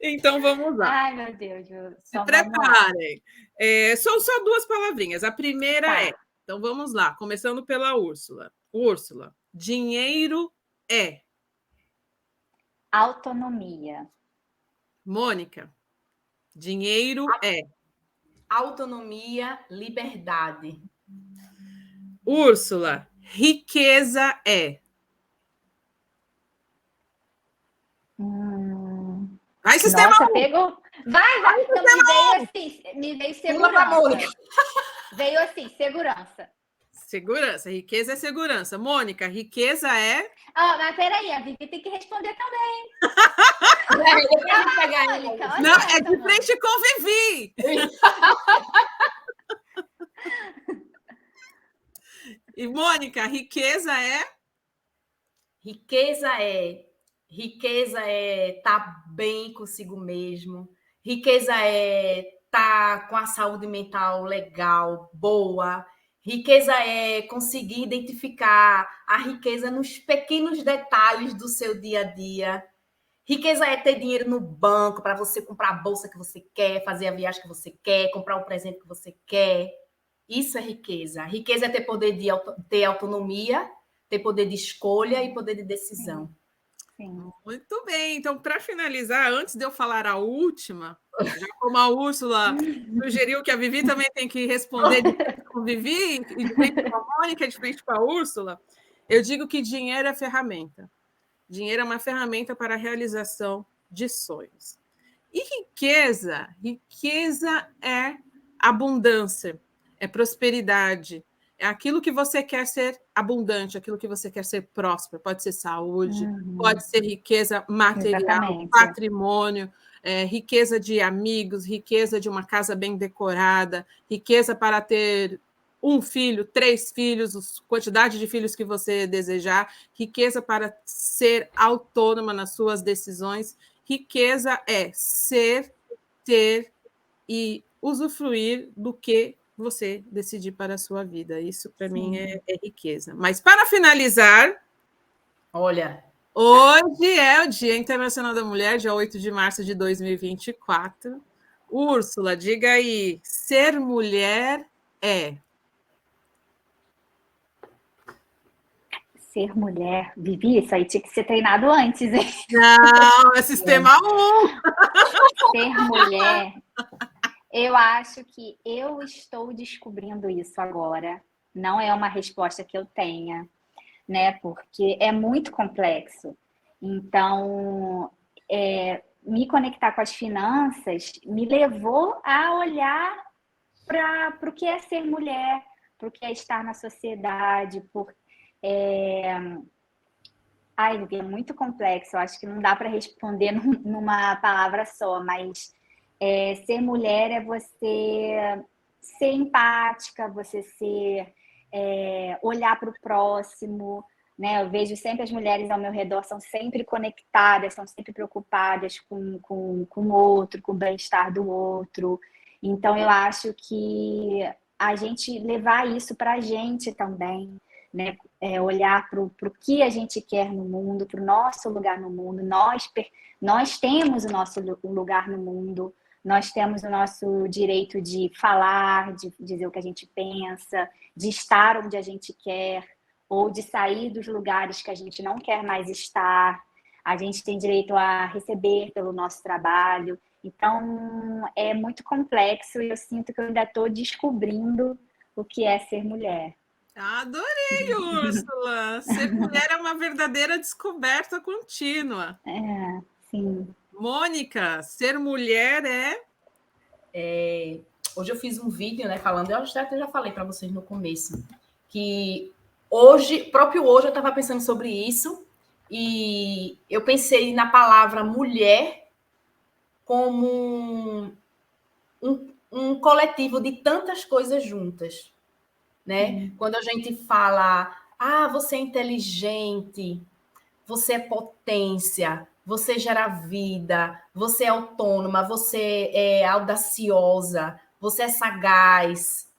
Então, vamos lá. Ai, meu Deus. Se preparem. São só 2 palavrinhas. A primeira é... Então, vamos lá. Começando pela Úrsula. Úrsula, dinheiro é... Autonomia. Mônica, dinheiro é... Autonomia, liberdade. Úrsula, riqueza é... Vai, sistema. Nossa, pegou. Vai. Então, me veio segurança. Veio assim, segurança. Segurança. Riqueza é segurança. Mônica, riqueza é... Mas peraí, a Vivi tem que responder também. Não, é de frente com Vivi. E, Mônica, riqueza é... Riqueza é estar bem consigo mesmo. Riqueza é estar com a saúde mental legal, boa. Riqueza é conseguir identificar a riqueza nos pequenos detalhes do seu dia a dia. Riqueza é ter dinheiro no banco para você comprar a bolsa que você quer, fazer a viagem que você quer, comprar o presente que você quer. Isso é riqueza. Riqueza é ter poder de ter autonomia, ter poder de escolha e poder de decisão. Sim. Muito bem. Então, para finalizar, antes de eu falar a última, já como a Úrsula sugeriu que a Vivi também tem que responder com com Vivi, e de frente com a Mônica, de frente com a Úrsula, eu digo que dinheiro é ferramenta. Dinheiro é uma ferramenta para a realização de sonhos. E riqueza? Riqueza é abundância, é prosperidade, é aquilo que você quer ser abundante, aquilo que você quer ser próspero. Pode ser saúde, pode ser riqueza material, Exatamente. patrimônio, riqueza de amigos, riqueza de uma casa bem decorada, riqueza para ter 1 filho, 3 filhos, quantidade de filhos que você desejar, riqueza para ser autônoma nas suas decisões. Riqueza é ser, ter e usufruir do que você decidir para a sua vida. Isso, para mim, é riqueza. Mas, para finalizar, olha, hoje é o Dia Internacional da Mulher, dia 8 de março de 2024. Úrsula, diga aí, ser mulher é... Ser mulher, Vivi, isso aí tinha que ser treinado antes, hein? Não, é sistema 1. Ser mulher, eu acho que eu estou descobrindo isso agora. Não é uma resposta que eu tenha, né? Porque é muito complexo. Então, me conectar com as finanças me levou a olhar para o que é ser mulher, para o que é estar na sociedade, Ai, é muito complexo, eu acho que não dá para responder numa palavra só, mas ser mulher é você ser empática, você olhar para o próximo, né? Eu vejo sempre as mulheres ao meu redor são sempre conectadas, são sempre preocupadas com o outro, com o bem-estar do outro. Então, eu acho que a gente levar isso para a gente também, né? Olhar para o que a gente quer no mundo, para o nosso lugar no mundo. Nós temos o nosso lugar no mundo, nós temos o nosso direito de falar, de dizer o que a gente pensa, de estar onde a gente quer, ou de sair dos lugares que a gente não quer mais estar. A gente tem direito a receber pelo nosso trabalho. Então, é muito complexo e eu sinto que eu ainda estou descobrindo o que é ser mulher. Adorei, Úrsula! Ser mulher é uma verdadeira descoberta contínua. Sim. Mônica, ser mulher hoje eu fiz um vídeo, né, falando, eu já falei para vocês no começo, que hoje eu estava pensando sobre isso, e eu pensei na palavra mulher como um coletivo de tantas coisas juntas, né? Quando a gente fala, você é inteligente, você é potência, você gera vida, você é autônoma, você é audaciosa, você é sagaz.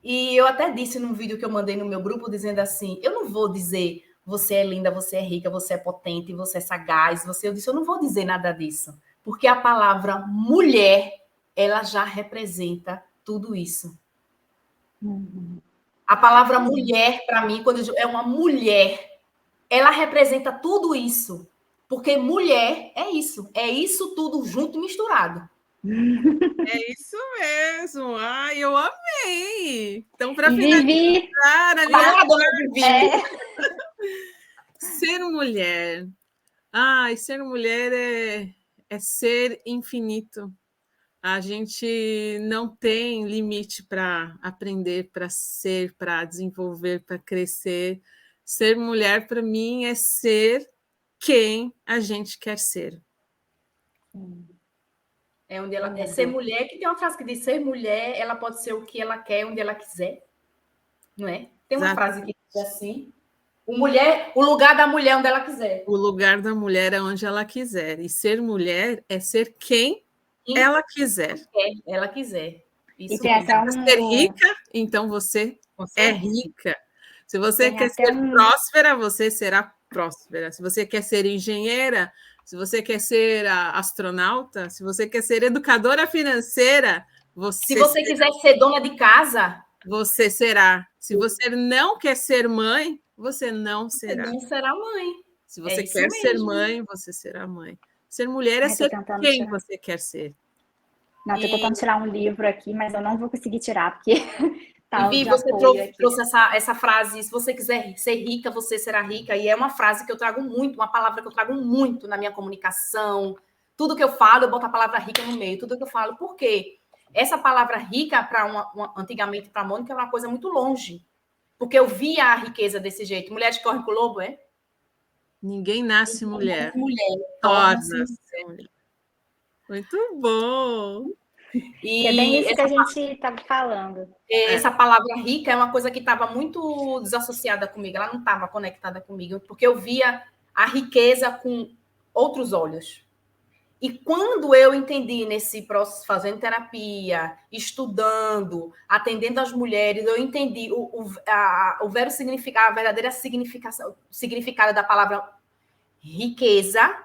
E eu até disse num vídeo que eu mandei no meu grupo, dizendo assim, eu não vou dizer você é linda, você é rica, você é potente, você é sagaz, eu disse, eu não vou dizer nada disso, porque a palavra mulher, ela já representa tudo isso. A palavra mulher, para mim, quando eu digo, é uma mulher, ela representa tudo isso. Porque mulher é isso tudo junto e misturado. É isso mesmo. Ai, eu amei. Então, para finalizar, ser mulher. Ser mulher é ser infinito. A gente não tem limite para aprender, para ser, para desenvolver, para crescer. Ser mulher, para mim, é ser quem a gente quer ser. Onde ela é ser mulher, que tem uma frase que diz ser mulher, ela pode ser o que ela quer, onde ela quiser. Não é? Tem uma frase que diz assim: o lugar da mulher onde ela quiser. O lugar da mulher é onde ela quiser. E ser mulher é ser quem ela quiser. Ela quiser. Isso quer ser rica, então você é rica. Se você quer ser próspera, você será próspera. Se você quer ser engenheira, se você quer ser astronauta, se você quer ser educadora financeira, se você quiser ser dona de casa, você será. Se você não quer ser mãe, você não será. Você não será mãe. Se você quer ser mãe, você será mãe. Ser mulher é ser quem você quer ser. Não, estou tentando tirar um livro aqui, mas eu não vou conseguir tirar, porque tal Vi, de você apoio aqui. trouxe essa frase, se você quiser ser rica, você será rica, e é uma frase que eu trago muito, uma palavra que eu trago muito na minha comunicação. Tudo que eu falo, eu boto a palavra rica no meio, tudo que eu falo. Por quê? Essa palavra rica, antigamente, para a Mônica, era uma coisa muito longe, porque eu via a riqueza desse jeito. Mulher de corre com o lobo, é? Ninguém nasce mulher, Mulher, torna-se mulher. Muito bom! Que é bem isso que a gente estava falando. Essa palavra rica é uma coisa que estava muito desassociada comigo, ela não estava conectada comigo, porque eu via a riqueza com outros olhos. E quando eu entendi nesse processo, fazendo terapia, estudando, atendendo as mulheres, eu entendi o verdadeira significado da palavra riqueza,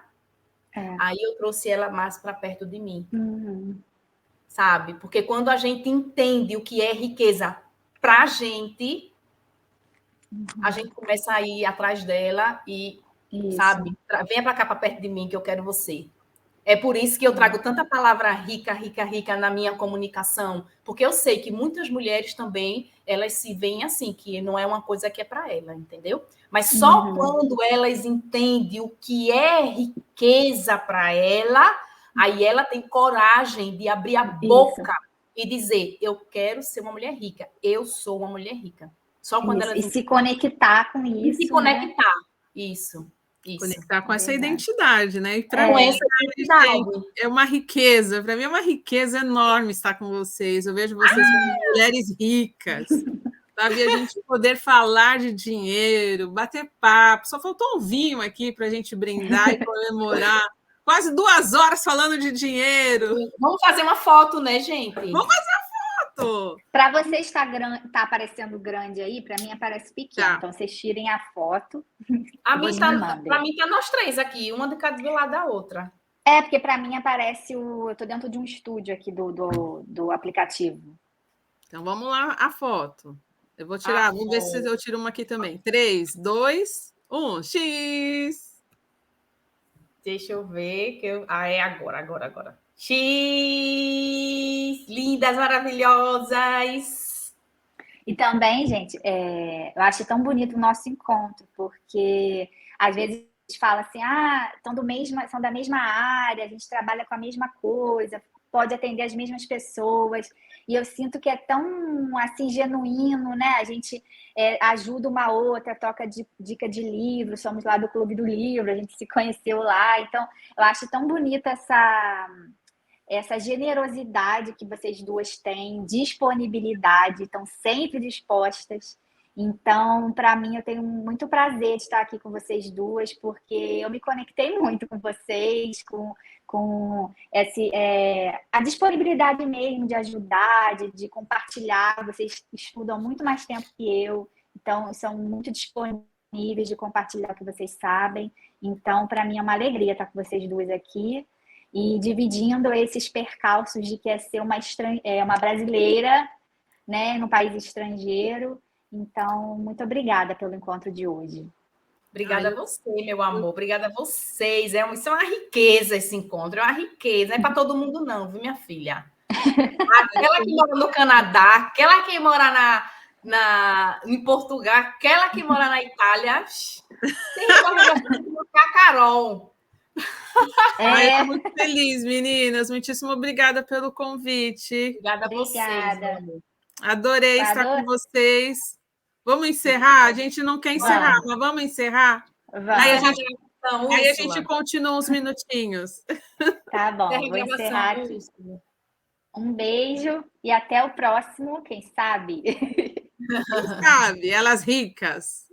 aí eu trouxe ela mais para perto de mim. Sabe? Porque quando a gente entende o que é riqueza para a gente começa a ir atrás dela e, sabe, venha para cá, para perto de mim, que eu quero você. É por isso que eu trago tanta palavra rica, rica, rica na minha comunicação, porque eu sei que muitas mulheres também, elas se veem assim, que não é uma coisa que é para ela, entendeu? Mas só quando elas entendem o que é riqueza para ela, aí ela tem coragem de abrir a boca e dizer, eu quero ser uma mulher rica, eu sou uma mulher rica. Só quando elas se conectar com isso. E se conectar, isso. Conectar com essa identidade, né? E para mim, é uma riqueza. Para mim é uma riqueza enorme estar com vocês. Eu vejo vocês como mulheres ricas. Sabe? A gente poder falar de dinheiro, bater papo. Só faltou um vinho aqui para a gente brindar e comemorar. Quase 2 horas falando de dinheiro. Vamos fazer uma foto, né, gente? Vamos fazer uma foto. Para você está aparecendo grande aí, para mim aparece pequeno. Tá. Então vocês tirem a foto. Para mim tá nós três aqui, uma de cada do lado da outra. É, porque para mim aparece eu tô dentro de um estúdio aqui do aplicativo. Então vamos lá a foto. Eu vou tirar, vamos ver se eu tiro uma aqui também. 3, 2, 1, X! Deixa eu ver que é agora. X! Lindas, maravilhosas! E também, gente, eu acho tão bonito o nosso encontro, porque às vezes a gente fala assim, são da mesma área, a gente trabalha com a mesma coisa, pode atender as mesmas pessoas, e eu sinto que é tão, assim, genuíno, né? A gente ajuda uma outra, troca dica de livro, somos lá do Clube do Livro, a gente se conheceu lá, então eu acho tão bonita essa generosidade que vocês duas têm, disponibilidade, estão sempre dispostas. Então, para mim, eu tenho muito prazer de estar aqui com vocês duas, porque eu me conectei muito com vocês, com a disponibilidade mesmo de ajudar, de compartilhar. Vocês estudam muito mais tempo que eu, então são muito disponíveis de compartilhar o que vocês sabem. Então, para mim, é uma alegria estar com vocês duas aqui e dividindo esses percalços de que é ser uma brasileira, né, no país estrangeiro. Então, muito obrigada pelo encontro de hoje. Obrigada a você, meu amor. Obrigada a vocês. Isso é uma riqueza, esse encontro. É uma riqueza. Não é para todo mundo, não, viu, minha filha? Aquela que mora no Canadá, aquela que mora em Portugal, aquela que mora na Itália. Tem a Carol. Eu estou muito feliz, meninas. Muitíssimo obrigada pelo convite. Obrigada a vocês. Adorei estar com vocês. Vamos encerrar? A gente não quer encerrar, mas vamos encerrar? Vamos. Aí a gente continua uns minutinhos. Tá bom, vou encerrar aqui. Um beijo e até o próximo, quem sabe? Quem sabe? Elas ricas.